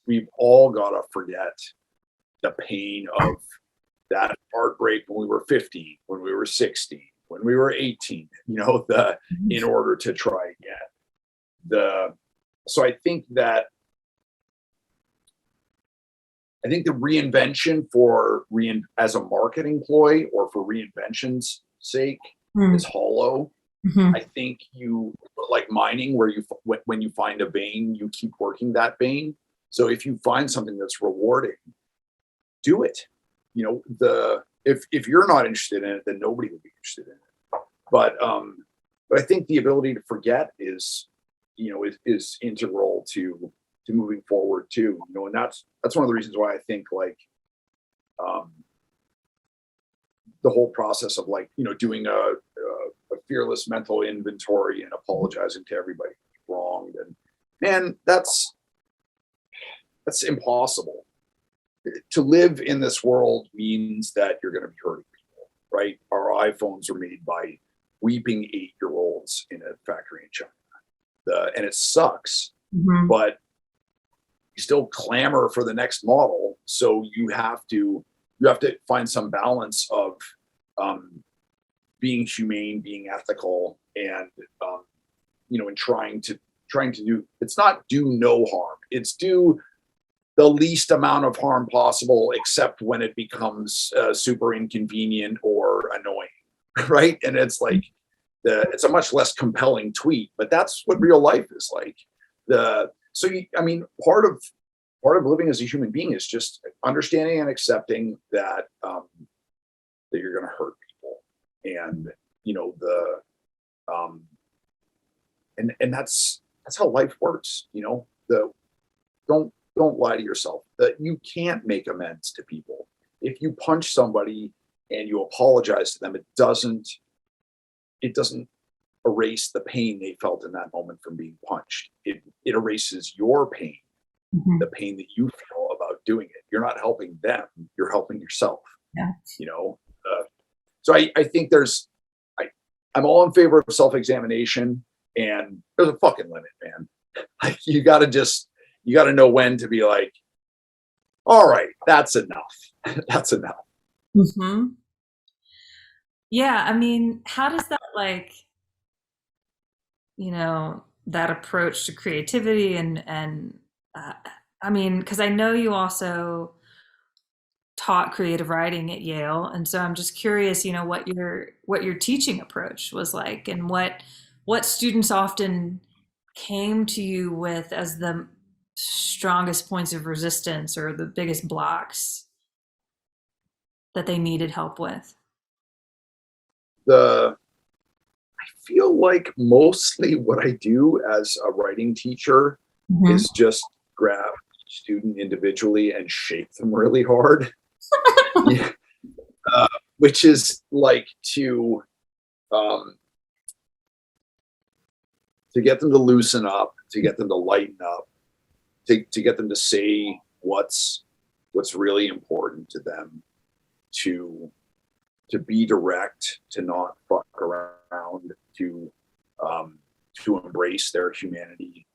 S2: we've all got to forget the pain of that heartbreak when we were 15, when we were 16, when we were 18, in order to try again. So I think the reinvention as a marketing ploy or for reinvention's sake is hollow. I think you like mining, where when you find a vein, you keep working that vein. So if you find something that's rewarding, do it. If you're not interested in it, then nobody will be interested in it. But I think the ability to forget is integral essential to moving forward too, you know, and that's one of the reasons why I think like the whole process of like, you know, doing a fearless mental inventory and apologizing to everybody wronged, and man, that's impossible. To live in this world means that you're going to be hurting people, right? Our iPhones are made by weeping 8-year-olds in a factory in China, and it sucks, but you still clamor for the next model. So you have to find some balance of being humane, being ethical, and you know, and trying to do, it's not do no harm, it's do the least amount of harm possible, except when it becomes super inconvenient or annoying, right? And it's like it's a much less compelling tweet, but that's what real life is like. I mean, part of living as a human being is just understanding and accepting that that you're going to hurt people, and you know and that's how life works. You know, don't lie to yourself. That you can't make amends to people. If you punch somebody and you apologize to them, it doesn't erase the pain they felt in that moment from being punched. It erases your pain, the pain that you feel about doing it. You're not helping them, you're helping yourself.
S1: Yeah.
S2: You know, so I think I'm all in favor of self-examination, and there's a fucking limit, man. Like you got to know when to be like, all right, that's enough. That's enough.
S1: Yeah, I mean, how does that, like, you know, that approach to creativity and I mean, because I know you also taught creative writing at Yale, and so I'm just curious, you know, what your teaching approach was like, and what students often came to you with as the strongest points of resistance or the biggest blocks that they needed help with.
S2: I feel like mostly what I do as a writing teacher is just grab each student individually and shake them really hard. Yeah. Which is like to get them to loosen up, to get them to lighten up, to get them to say what's really important to them, to be direct, to not fuck around, to embrace their humanity.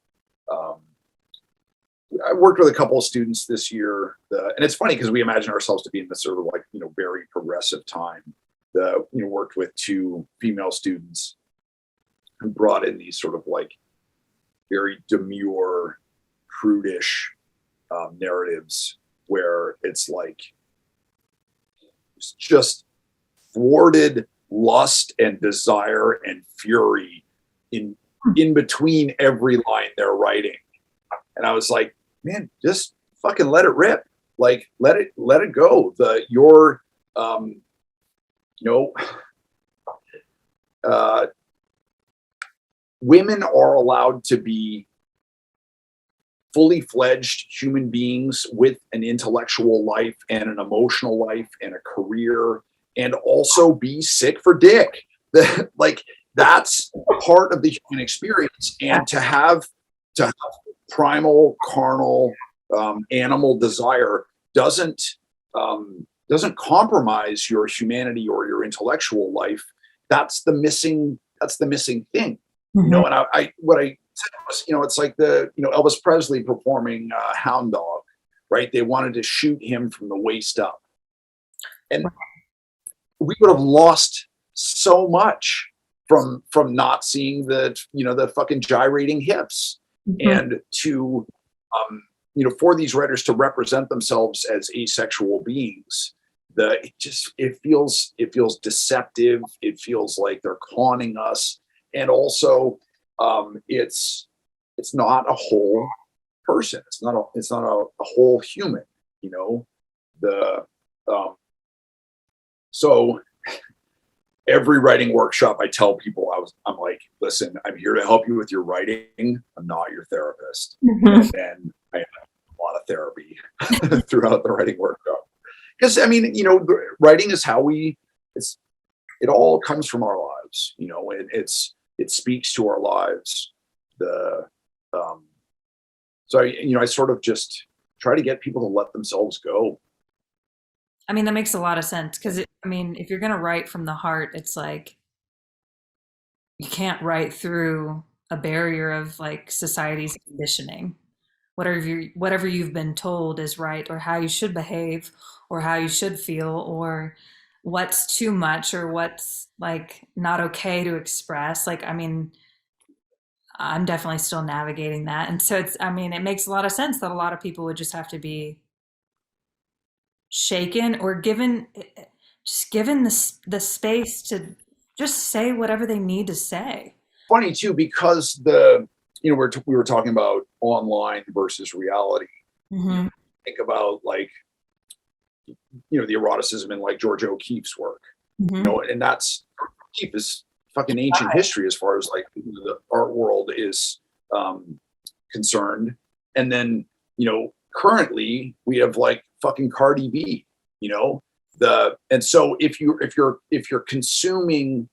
S2: I worked with a couple of students this year, and it's funny because we imagine ourselves to be in this sort of like, you know, very progressive time. Worked with 2 female students who brought in these sort of like very demure, prudish narratives where it's like it's just thwarted lust and desire and fury in between every line they're writing. And I was like, man, just fucking let it rip. Like, let it go. Women are allowed to be fully fledged human beings with an intellectual life and an emotional life and a career, and also be sick for dick. Like, that's part of the human experience. And to have primal, carnal, animal desire doesn't compromise your humanity or your intellectual life. That's the missing thing. You know, and what I said was, you know, it's like Elvis Presley performing Hound Dog, right? They wanted to shoot him from the waist up, and we would have lost so much from not seeing the fucking gyrating hips. And to for these writers to represent themselves as asexual beings, it feels deceptive. It feels like they're conning us, and also it's not a whole person. It's not a whole human. You know, so every writing workshop, I tell people, I'm like, listen, I'm here to help you with your writing. I'm not your therapist.
S1: Mhm.
S2: And I have a lot of therapy throughout the writing workshop. Because I mean, writing is how it all comes from our lives, and it speaks to our lives. The so I sort of just try to get people to let themselves go.
S1: I mean, that makes a lot of sense because I mean, if you're going to write from the heart, it's like you can't write through a barrier of like society's conditioning. Whatever you've been told is right, or how you should behave, or how you should feel, or what's too much, or what's like not okay to express. Like, I mean, I'm definitely still navigating that. And so I mean, it makes a lot of sense that a lot of people would just have to be shaken or just given the space to just say whatever they need to say.
S2: Funny too, because we were talking about online versus reality.
S1: Hmm.
S2: Think about like the eroticism in like Georgia O'Keeffe's work,
S1: Hmm.
S2: and that's O'Keeffe is fucking ancient history as far as like the art world is concerned. And then currently we have like fucking Cardi B, and so if you're consuming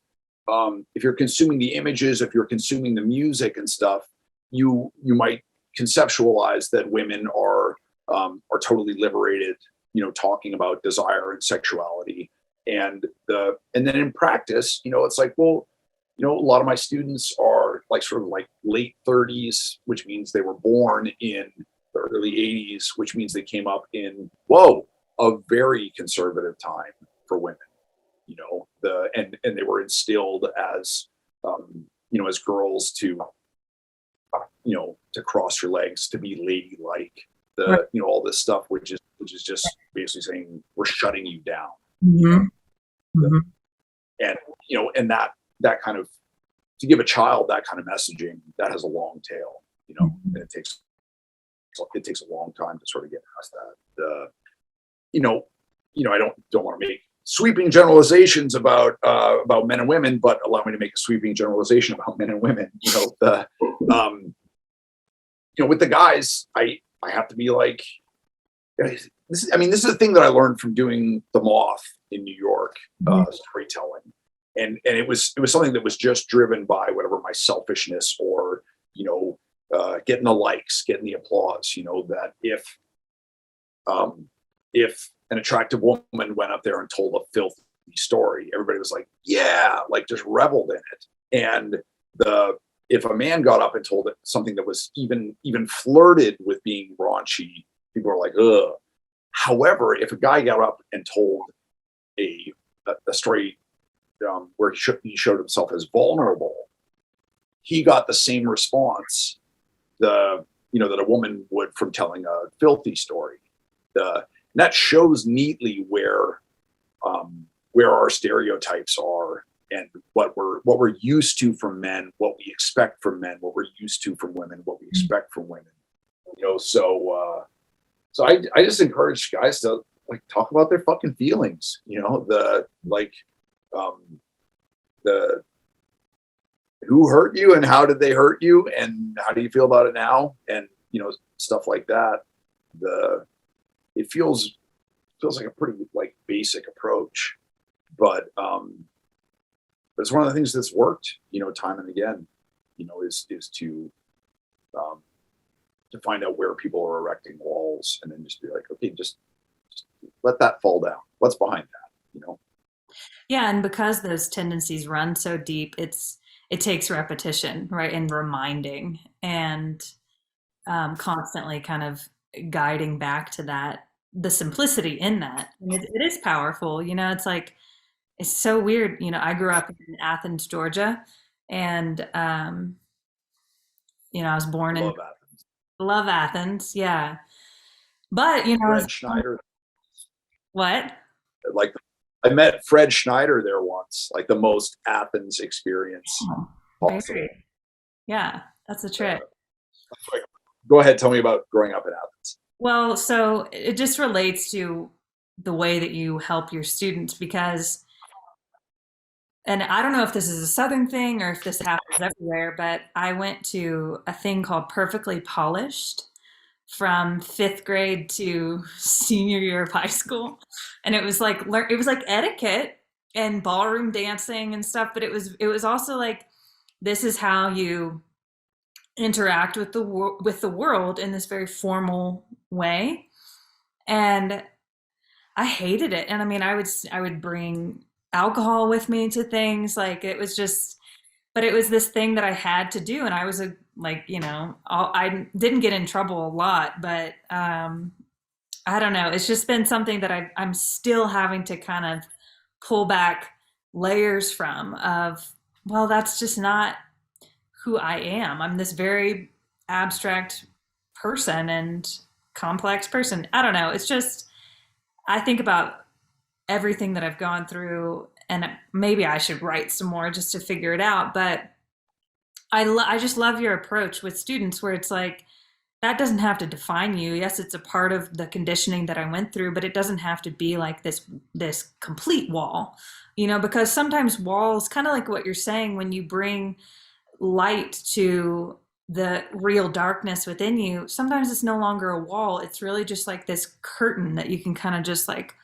S2: the images, if you're consuming the music and stuff, you might conceptualize that women are totally liberated, talking about desire and sexuality, and then in practice, it's like, well, a lot of my students are like sort of like late 30s, which means they were born in the early 80s, which means they came up in a very conservative time for women. And they were instilled as as girls to cross your legs, to be ladylike,
S1: Right.
S2: all this stuff, which is just basically saying we're shutting you down.
S1: Hmm. Hmm.
S2: And and that kind of, to give a child that kind of messaging, that has a long tail, and it takes a long time to sort of get past that. I don't want to make sweeping generalizations about men and women, but allow me to make a sweeping generalization about men and women. With the guys, I have to be like, this is a thing that I learned from doing The Moth in New York, storytelling, and it was something that was just driven by whatever my selfishness, or getting the likes, getting the applause. That if an attractive woman went up there and told a filthy story, everybody was like, yeah, like just reveled in it. And if a man got up and told it something that was even flirted with being raunchy, people were like, ugh. However, if a guy got up and told a story where he showed himself as vulnerable, he got the same response that a woman would from telling a filthy story. That shows neatly where our stereotypes are, and what we're used to from men, what we expect from men, what we're used to from women, what we expect from women. So I just encourage guys to like talk about their fucking feelings. The who hurt you and how did they hurt you and how do you feel about it now, and stuff like that. It feels like a pretty like basic approach, but it's one of the things that's worked, time and again, is to find out where people are erecting walls, and then just be like, okay, just let that fall down. What's behind that?
S1: Yeah, and because those tendencies run so deep, it takes repetition, right, and reminding, and constantly kind of guiding back to that, the simplicity in that. And it is powerful. It's like, it's so weird. I grew up in Athens, Georgia, and I was born in
S2: Love Athens.
S1: love Athens, yeah. But I was
S2: Fred Schneider,
S1: what?
S2: like I met Fred Schneider there once, like the most Athens experience
S1: Oh,
S2: possible.
S1: very, yeah, that's a trip.
S2: Go ahead, tell me about growing up in Athens.
S1: Well, so it just relates to the way that you help your students because and I don't know if this is a Southern thing or if this happens everywhere, but I went to a thing called Perfectly Polished from fifth grade to senior year of high school, and it was like etiquette and ballroom dancing and stuff, but it was also like this is how you interact with with the world in this very formal way, and I hated it. And I mean, I would bring alcohol with me to things. Like it was just, but it was this thing that I had to do. And I was I didn't get in trouble a lot, but I don't know. It's just been something that I'm still having to kind of pull back layers from of, well, that's just not who I am. I'm this very abstract person and complex person. I don't know. It's just, I think about everything that I've gone through, and maybe I should write some more just to figure it out. But I just love your approach with students, where it's like that doesn't have to define you. Yes, it's a part of the conditioning that I went through, but it doesn't have to be like this complete wall, because sometimes walls, kind of like what you're saying, when you bring light to the real darkness within you, sometimes it's no longer a wall. It's really just like this curtain that you can kind of just like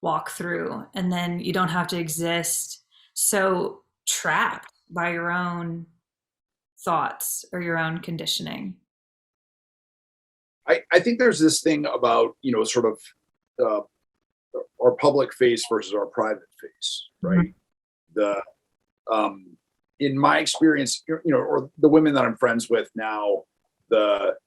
S1: walk through. And then you don't have to exist so trapped by your own thoughts or your own conditioning.
S2: I think there's this thing about, sort of uh, our public face versus our private face,
S1: Mhm.
S2: right? The In my experience, or the women that I'm friends with now, the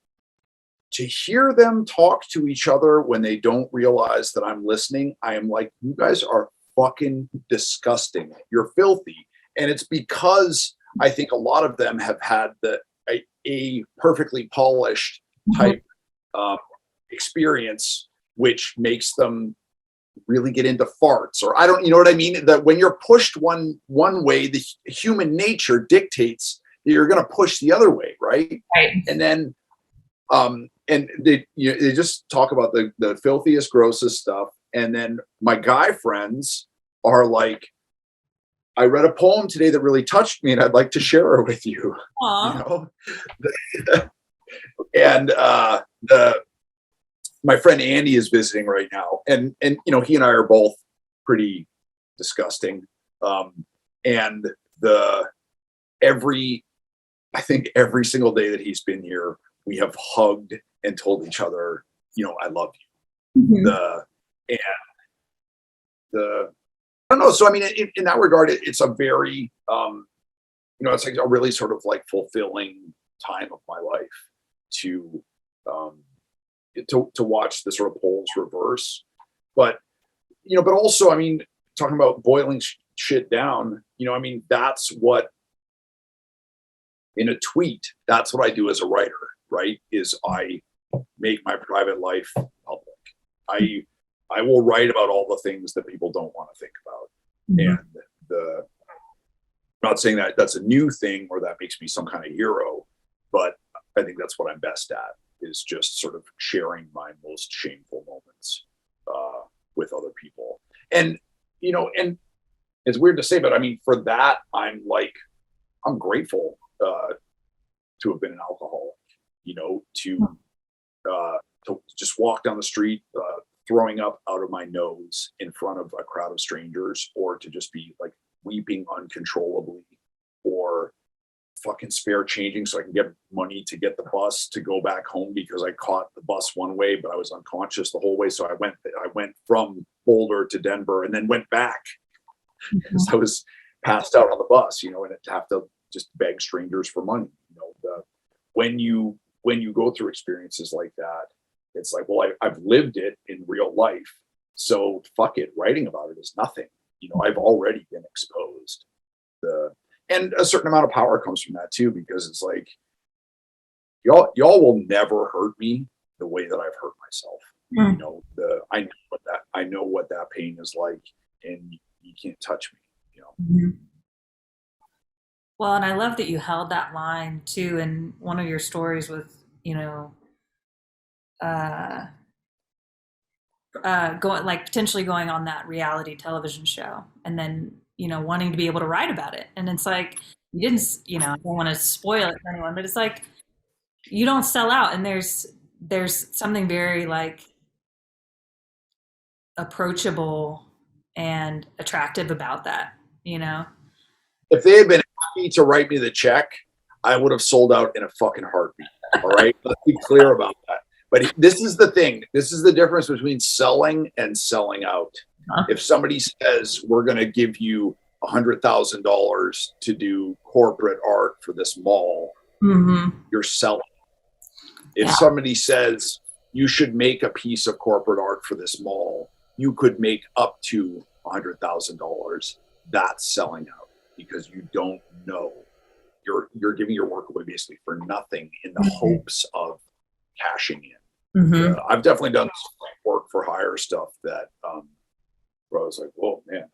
S2: to hear them talk to each other when they don't realize that I'm listening, I am like, you guys are fucking disgusting. You're filthy. And it's because I think a lot of them have had a perfectly polished
S1: Mhm.
S2: type um, experience, which makes them really get into farts, or I don't, you know what I mean? That when you're pushed one way, the human nature dictates that you're going to push the other way, right?
S1: Right.
S2: And then and they just talk about the filthiest, grossest stuff. And then my guy friends are like, I read a poem today that really touched me, and I'd like to share it with you. You
S1: Aw.
S2: know, and the my friend Andy is visiting right now, and he and I are both pretty disgusting. Um, and the every I think every single day that he's been here, we have hugged and told each other, I love you.
S1: Mhm.
S2: And the I don't know. So I mean, in that regard, it's a very it's like a really sort of like fulfilling time of my life to um, to watch the sort of poles reverse. But but also, I mean, talking about boiling shit down, I mean, that's what in a tweet, that's what I do as a writer, right? Is I make my private life public. I I will write about all the things that people don't want to think about.
S1: Mhm.
S2: And the I'm not saying that that's a new thing or that makes me some kind of hero, but I think that's what I'm best at, is just sort of sharing my most shameful moments with other people. And and it's weird to say, but I mean, for that, I'm grateful to have been an alcoholic. To just walk down the street, throwing up out of my nose in front of a crowd of strangers, or to just be like weeping uncontrollably, or fucking spare changing so I can get money to get the bus to go back home because I caught the bus one way, but I was unconscious the whole way. So I went from Boulder to Denver and then went back because I was passed out on the bus, and have to just beg strangers for money. When you go through experiences like that, it's like, well, I've lived it in real life, so fuck it. Writing about it is nothing. I've already been exposed. And a certain amount of power comes from that too, because it's like y'all will never hurt me the way that I've hurt myself.
S1: Mm.
S2: I know what that pain is like, and you can't touch me.
S1: Mhm. Well, and I love that you held that line too in one of your stories with, uh, going like potentially going on that reality television show, and then wanting to be able to write about it. And it's like, you didn't, I don't want to spoil it for anyone, but it's like, you don't sell out. And there's something very like approachable and attractive about that,
S2: If they had been happy to write me the check, I would have sold out in a fucking heartbeat. All right. Let's be clear about that. But this is the thing. This is the difference between selling and selling out.
S1: Huh?
S2: If somebody says, we're going to give you $100,000 to do corporate art for this mall, you're selling. If somebody says you should make a piece of corporate art for this mall, you could make up to $100,000. That's selling out, because you don't know. You're giving your work away basically for nothing in the hopes of cashing in. I've definitely done some work for hire stuff that where I was like, whoa, man,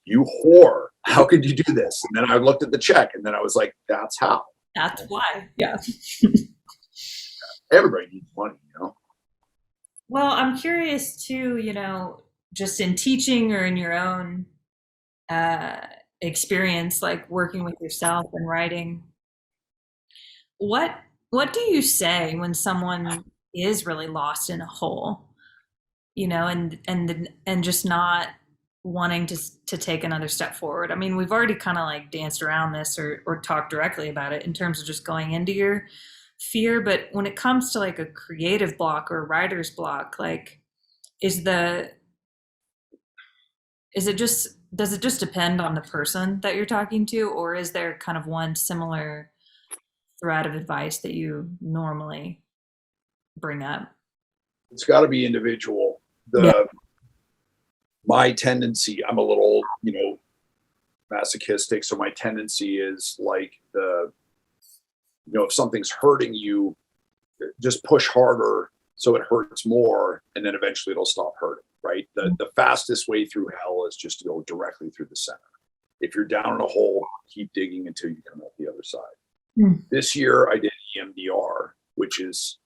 S2: you whore. How could you do this? And then I looked at the check and then I was like, that's how.
S1: That's why. Yeah.
S2: Everybody needs money,
S1: Well, I'm curious too, just in teaching or in your own experience, like working with yourself and writing, what do you say when someone is really lost in a hole, and just not wanting to take another step forward? I mean, we've already kind of like danced around this or talked directly about it in terms of just going into your fear, but when it comes to like a creative block or a writer's block, like does it just depend on the person that you're talking to, or is there kind of one similar thread of advice that you normally bring up?
S2: It's got to be individual. My tendency, I'm a little, masochistic. So my tendency is like if something's hurting you, just push harder so it hurts more, and then eventually it'll stop hurting, right? The fastest way through hell is just to go directly through the center. If you're down in a hole, keep digging until you come out the other side. This year I did EMDR, which is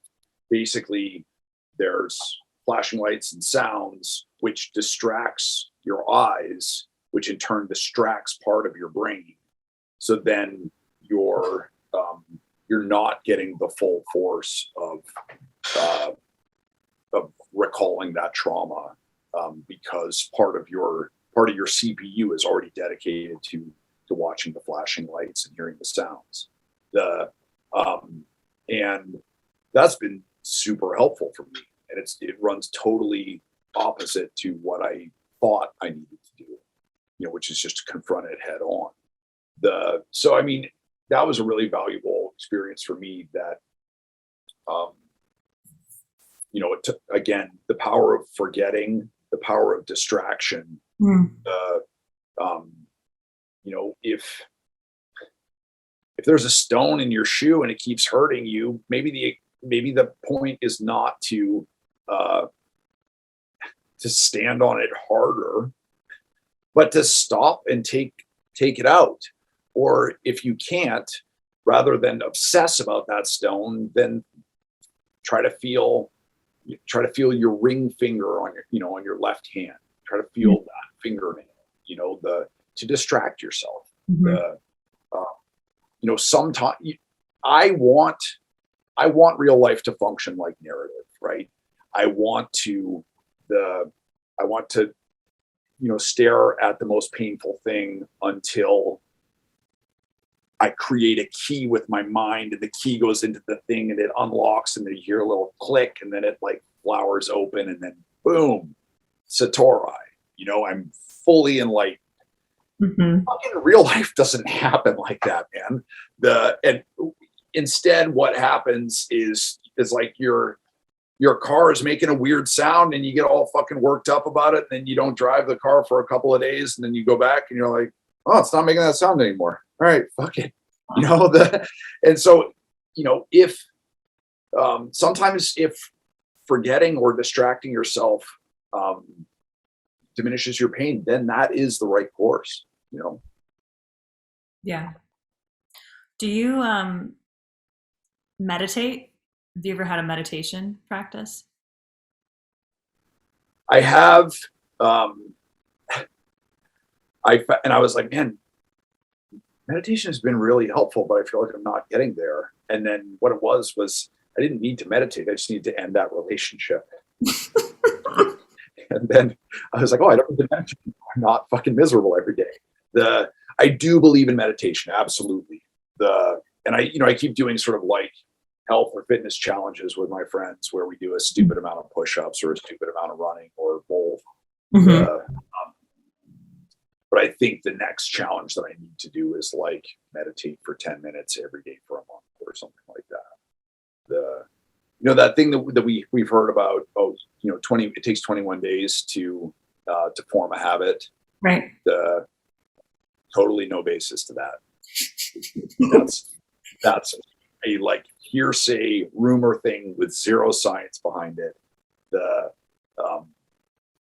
S2: basically there's flashing lights and sounds, which distracts your eyes, which in turn distracts part of your brain. So then you're not getting the full force of recalling that trauma, because part of your CPU is already dedicated to watching the flashing lights and hearing the sounds. And that's been super helpful for me. And it runs totally opposite to what I thought I needed to do, which is just to confront it head on. So I mean, that was a really valuable experience for me. That, it took, again, the power of forgetting, the power of distraction. If there's a stone in your shoe and it keeps hurting you, maybe the point is not to stand on it harder, but to stop and take it out. Or if you can't, rather than obsess about that stone, then try to feel your ring finger on your left hand. Try to feel that fingernail, to distract yourself. Sometimes I want real life to function like narrative, right? I want to stare at the most painful thing until I create a key with my mind, and the key goes into the thing and it unlocks, and then you hear a little click, and then it like flowers open, and then boom, Satori, I'm fully enlightened. Fucking real life doesn't happen like that, man. And instead what happens is like your car is making a weird sound and you get all fucking worked up about it, and then you don't drive the car for a couple of days, and then you go back and you're like, oh, it's not making that sound anymore. All right, fuck it. And so, if sometimes if forgetting or distracting yourself diminishes your pain, then that is the right course,
S1: Yeah. Do you meditate? Have you ever had a meditation practice?
S2: I have. I was like, man, meditation has been really helpful, but I feel like I'm not getting there. And then what it was I didn't need to meditate. I just needed to end that relationship. And then I was like, oh, I don't need to meditate. I'm not fucking miserable every day. I do believe in meditation, absolutely. And I keep doing sort of like health or fitness challenges with my friends where we do a stupid amount of push-ups or a stupid amount of running or both. But I think the next challenge that I need to do is like meditate for 10 minutes every day for a month or something like that. That thing that we've heard about, 20, it takes 21 days to form a habit.
S1: Right.
S2: Totally no basis to that. That's a like hearsay rumor thing with zero science behind it.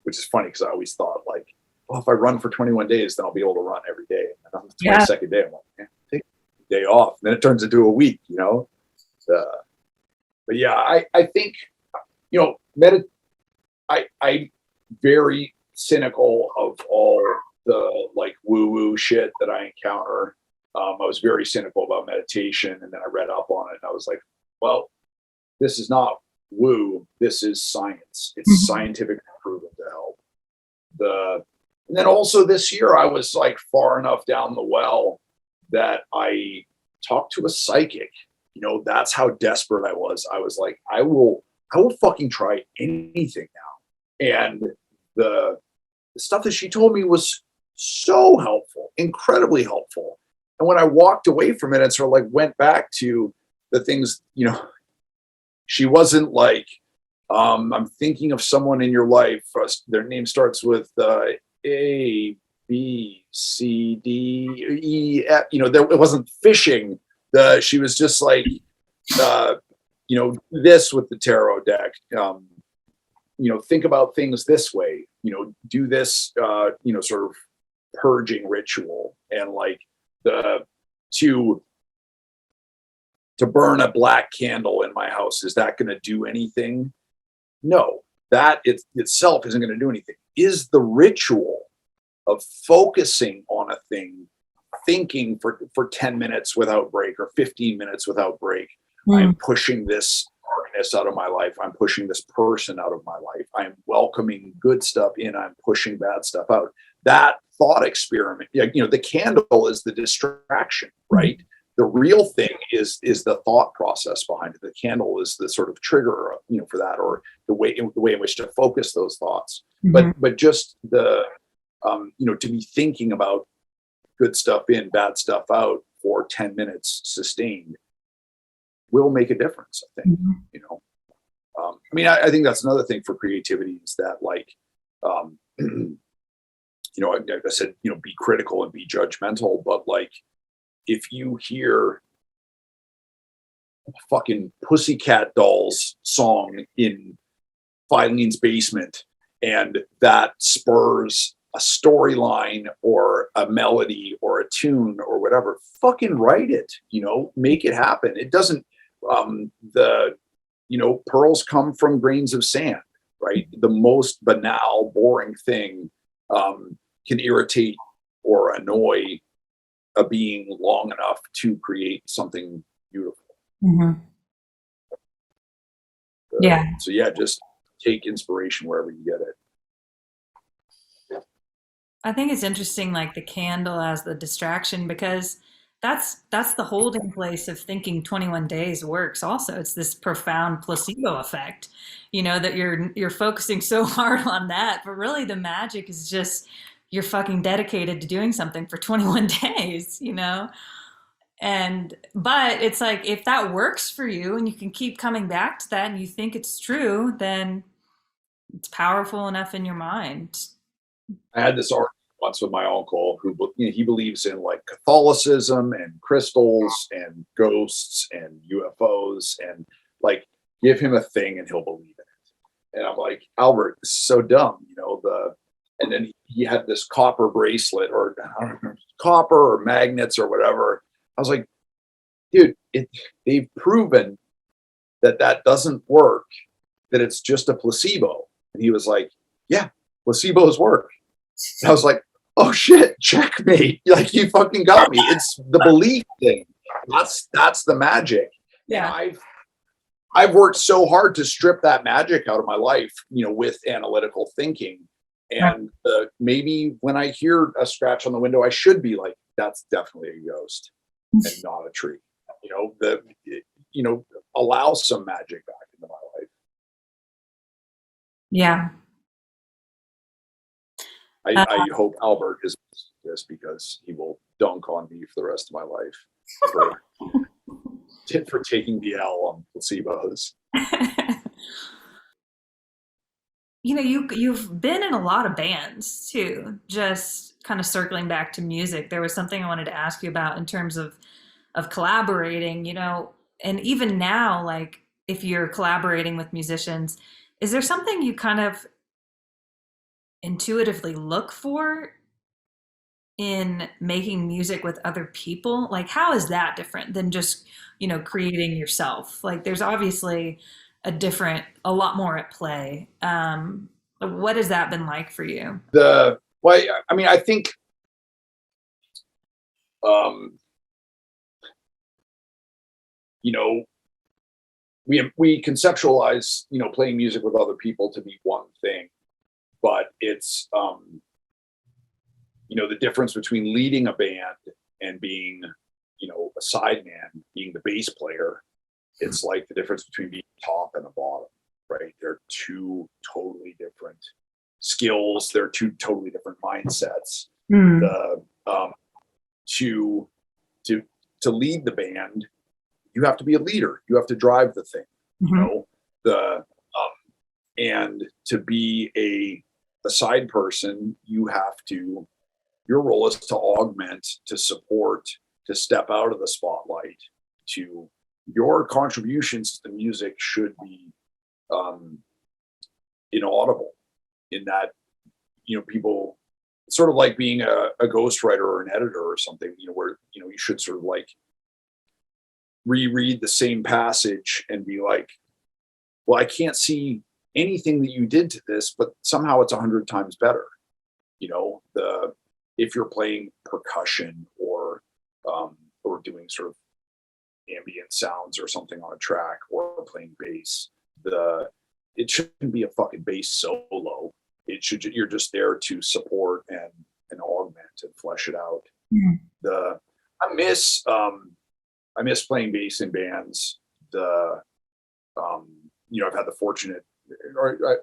S2: Which is funny because I always thought like, well, if I run for 21 days, then I'll be able to run every day. And on the 22nd day, I'm like, take a day off. And then it turns into a week, But yeah, I think, I'm very cynical of all the like woo-woo shit that I encounter. I was very cynical about meditation, and then I read up on it, and I was like, well, this is not woo. This is science. It's scientifically proven to help. And then also this year, I was like far enough down the well that I talked to a psychic. That's how desperate I was. I was like, I will fucking try anything now. And the stuff that she told me was so helpful, incredibly helpful. And when I walked away from it and sort of like went back to the things, she wasn't like, I'm thinking of someone in your life. Their name starts with A, B, C, D, E, F. It wasn't fishing. She was just like, this with the tarot deck. Think about things this way. Do this, sort of purging ritual, and like to burn a black candle in my house. Is that going to do anything? No, that itself isn't going to do anything. Is the ritual of focusing on a thing, thinking for 10 minutes without break or 15 minutes without break. I'm pushing this darkness out of my life. I'm pushing this person out of my life. I'm welcoming good stuff in. I'm pushing bad stuff out. That thought experiment, the candle is the distraction, right? The real thing is the thought process behind it. The candle is the sort of trigger, for that, or the way in which to focus those thoughts. But just to be thinking about good stuff in, bad stuff out for 10 minutes sustained will make a difference, I think. I think that's another thing for creativity is that like, I said, be critical and be judgmental, but like, if you hear a fucking Pussycat Dolls song in Filene's basement and that spurs a storyline or a melody or a tune or whatever, fucking write it, make it happen. It doesn't, pearls come from grains of sand, right? The most banal, boring thing can irritate or annoy a being long enough to create something beautiful. So yeah, just take inspiration wherever you get it.
S1: I think it's interesting, like the candle as the distraction, because that's the holding place of thinking 21 days works. Also, it's this profound placebo effect, that you're focusing so hard on that, but really the magic is just you're fucking dedicated to doing something for 21 days, but it's like, if that works for you and you can keep coming back to that and you think it's true, then it's powerful enough in your mind.
S2: I had this argument once with my uncle who, he believes in like Catholicism and crystals and ghosts and UFOs, and like, give him a thing and he'll believe in it. And I'm like, Albert, this is so dumb, and then he had this copper bracelet, or I don't know, copper or magnets or whatever. I was like, dude, they've proven that doesn't work, that it's just a placebo. And he was like, yeah, placebos work. And I was like, oh shit, checkmate. Like, you fucking got me. It's the belief thing. That's the magic.
S1: Yeah.
S2: And I've worked so hard to strip that magic out of my life, with analytical thinking. And maybe when I hear a scratch on the window, I should be like, that's definitely a ghost and not a tree. Allow some magic back into my life.
S1: Yeah.
S2: I hope Albert is this, because he will dunk on me for the rest of my life for taking the L on placebos.
S1: You've been in a lot of bands too. Just kind of circling back to music, there was something I wanted to ask you about in terms of collaborating, and even now, like if you're collaborating with musicians, is there something you kind of intuitively look for in making music with other people? Like, how is that different than just, creating yourself? Like, there's obviously a lot more at play. What has that been like for you?
S2: I think, we conceptualize, playing music with other people to be one thing, but it's, the difference between leading a band and being, a sideman, being the bass player. It's like the difference between being top and a bottom, right? They're two totally different skills. They're two totally different mindsets. To lead the band, you have to be a leader. You have to drive the thing, and to be a side person, your role is to augment, to support, to step out of the spotlight. Your contributions to the music should be inaudible, in that, people, sort of like being a ghostwriter or an editor or something, where, you should sort of like reread the same passage and be like, well, I can't see anything that you did to this, but somehow it's 100 times better. If you're playing percussion or doing sort of ambient sounds or something on a track, or playing bass, it shouldn't be a fucking bass solo. You're just there to support and augment and flesh it out. I miss playing bass in bands. I've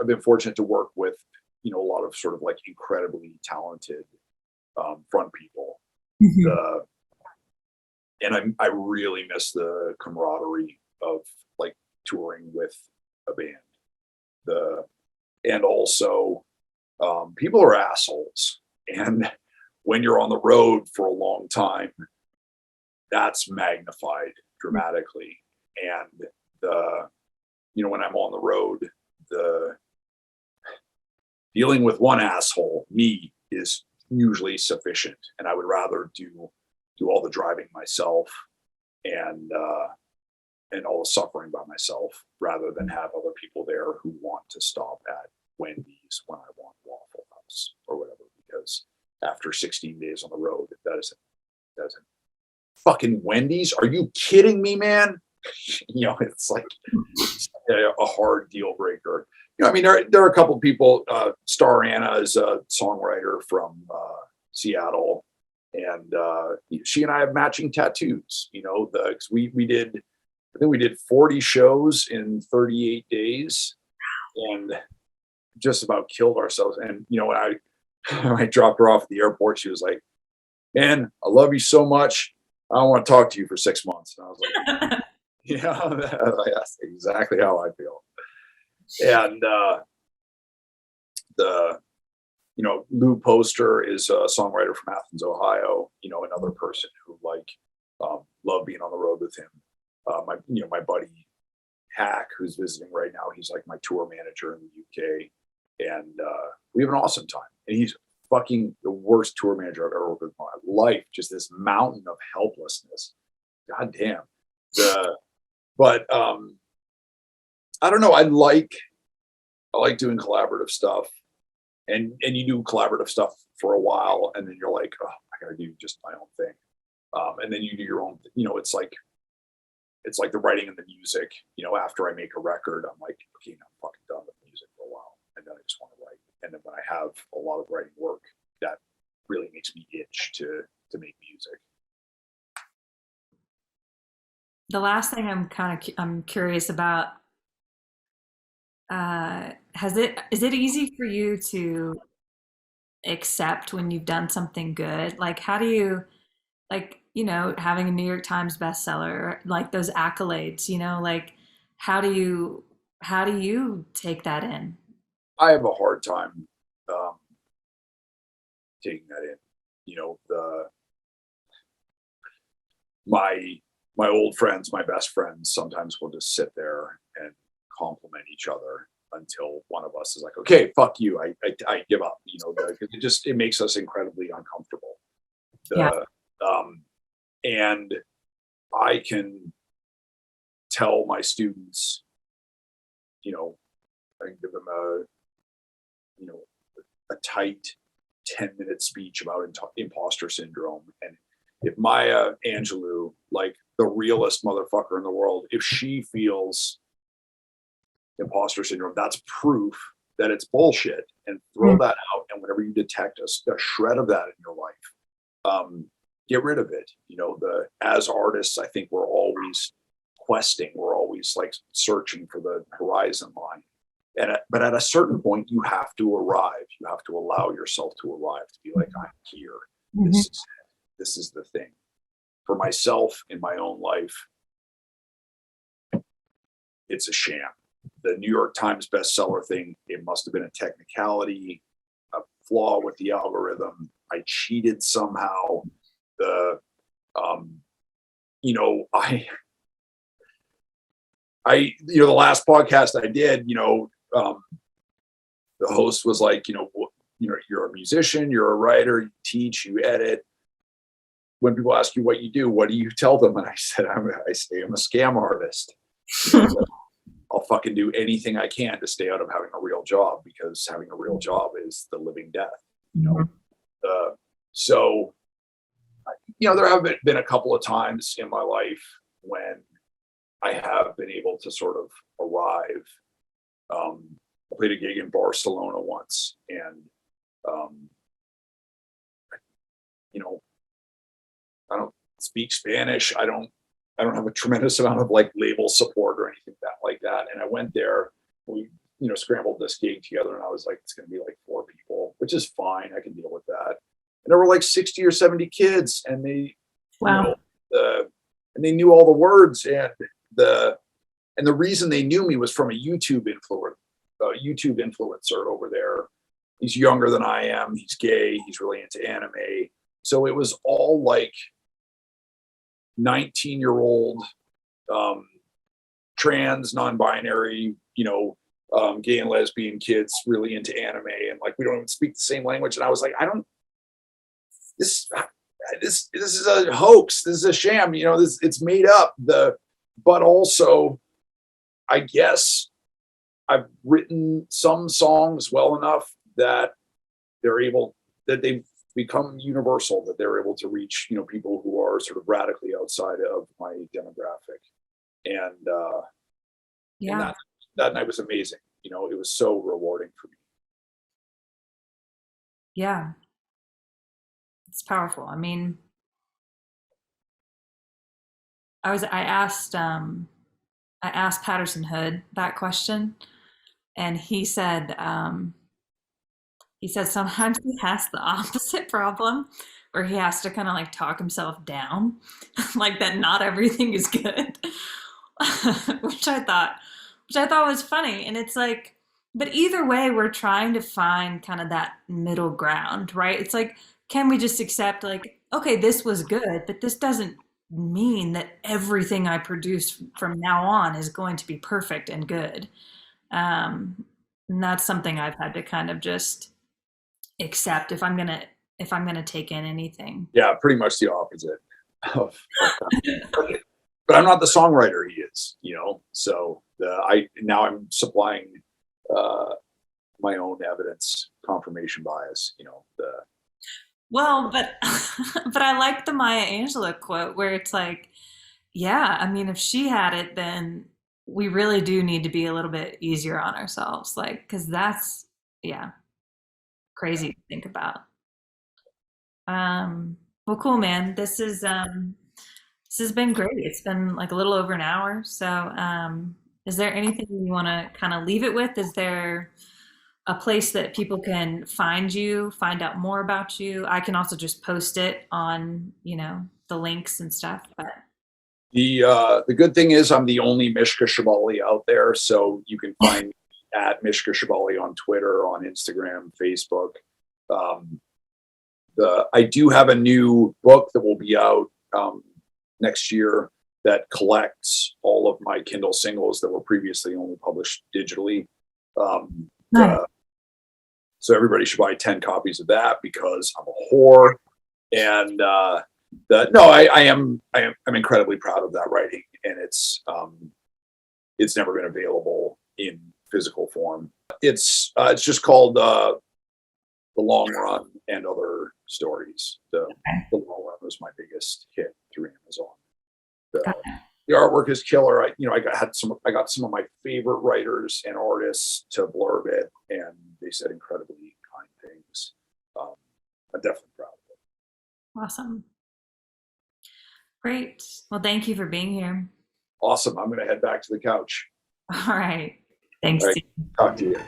S2: been fortunate to work with, a lot of sort of like incredibly talented front people. And I really miss the camaraderie of like touring with a band. And also, people are assholes, and when you're on the road for a long time, that's magnified dramatically. And when I'm on the road, the dealing with one asshole, me, is usually sufficient, and I would rather do all the driving myself and all the suffering by myself, rather than have other people there who want to stop at Wendy's when I want Waffle House or whatever, because after 16 days on the road, that isn't fucking Wendy's. Are you kidding me, man? It's like a hard deal breaker. There are a couple of people. Star Anna is a songwriter from Seattle, and she and I have matching tattoos. Cause I think we did 40 shows in 38 days, and just about killed ourselves. And when I dropped her off at the airport, she was like, "Man, I love you so much. I don't want to talk to you for 6 months." And I was like, that's exactly how I feel. And Lou Poster is a songwriter from Athens, Ohio. Another person who love being on the road with him. My buddy Hack, who's visiting right now, he's like my tour manager in the UK, and we have an awesome time. And he's fucking the worst tour manager I've ever worked with in my life. Just this mountain of helplessness. God damn. But I don't know. I like doing collaborative stuff. and you do collaborative stuff for a while, and then you're like, oh, I gotta do just my own thing. And then you do your own, it's like the writing and the music. After I make a record, I'm like, okay, now I'm fucking done with music for a while, and then I just want to write. And then when I have a lot of writing work, that really makes me itch to make music.
S1: The last thing I'm curious about, is it easy for you to accept when you've done something good? Like, how do you, like, having a New York Times bestseller, like those accolades, like, how do you take that in?
S2: I have a hard time um, taking that in. The my old friends, my best friends, sometimes will just sit there and compliment each other until one of us is like, okay, fuck you, I give up. It makes us incredibly uncomfortable.
S1: Yeah.
S2: And I can tell my students, I can give them a tight 10-minute speech about imposter syndrome. And if Maya Angelou, like the realest motherfucker in the world, if she feels imposter syndrome, that's proof that it's bullshit, and throw that out. And whenever you detect a shred of that in your life, get rid of it. As artists, I think we're always questing, we're always like searching for the horizon line. But at a certain point, you have to arrive. You have to allow yourself to arrive, to be like, I'm here. This is the thing. For myself in my own life, it's a sham. The New York Times bestseller thing, it must have been a technicality, a flaw with the algorithm. I cheated somehow. The the last podcast I did, the host was like, you're a musician, you're a writer, you teach, you edit. When people ask you what you do, what do you tell them? And I said, I say I'm a scam artist. I'll fucking do anything I can to stay out of having a real job, because having a real job is the living death. So there have been a couple of times in my life when I have been able to sort of arrive. I played a gig in Barcelona once, and I don't speak Spanish. I don't have a tremendous amount of like label support or anything like that. And I went there. We scrambled this gig together, and I was like, it's going to be like 4 people, which is fine. I can deal with that. And there were like 60 or 70 kids, and they,
S1: wow,
S2: and they knew all the words, and the reason they knew me was from a YouTube influencer over there. He's younger than I am. He's gay. He's really into anime. So it was all like 19-year-old trans, non-binary, gay and lesbian kids really into anime, and like we don't even speak the same language. And I was like, this is a hoax. This is a sham. It's made up. But also, I guess I've written some songs well enough that they've become universal, that they're able to reach, people who are sort of radically outside of my demographic. And that night was amazing. It was so rewarding for me.
S1: Yeah, it's powerful. I mean, I asked Patterson Hood that question, and he said sometimes he has the opposite problem, where he has to kind of like talk himself down, like that not everything is good, which I thought was funny. And it's like, but either way, we're trying to find kind of that middle ground, right? It's like, can we just accept like, okay, this was good, but this doesn't mean that everything I produce from now on is going to be perfect and good. And that's something I've had to kind of just accept if I'm gonna take in anything.
S2: Yeah, pretty much the opposite. But I'm not the songwriter he is, So I'm supplying my own evidence, confirmation bias,
S1: Well, but but I like the Maya Angelou quote where it's like, yeah, I mean, if she had it, then we really do need to be a little bit easier on ourselves, like, because that's, yeah, crazy to think about. Well, cool, man. This has been great. It's been like a little over an hour. So, is there anything you want to kind of leave it with? Is there a place that people can find you, find out more about you? I can also just post it on, the links and stuff. But
S2: the good thing is I'm the only Mishka Shubaly out there, so you can find me at Mishka Shubaly on Twitter, on Instagram, Facebook. Um, I do have a new book that will be out next year that collects all of my Kindle singles that were previously only published digitally.
S1: nice.
S2: So everybody should buy 10 copies of that because I'm a whore. And I'm incredibly proud of that writing, and it's never been available in physical form. It's just called The Long Run and Other Stories. The Long Run was my biggest hit through Amazon. The artwork is killer. I got some of my favorite writers and artists to blurb it, and they said incredibly kind things. I'm definitely proud of it.
S1: Awesome. Great. Well, thank you for being here.
S2: Awesome. I'm going to head back to the couch.
S1: All right. Thanks.
S2: All right. Talk to you.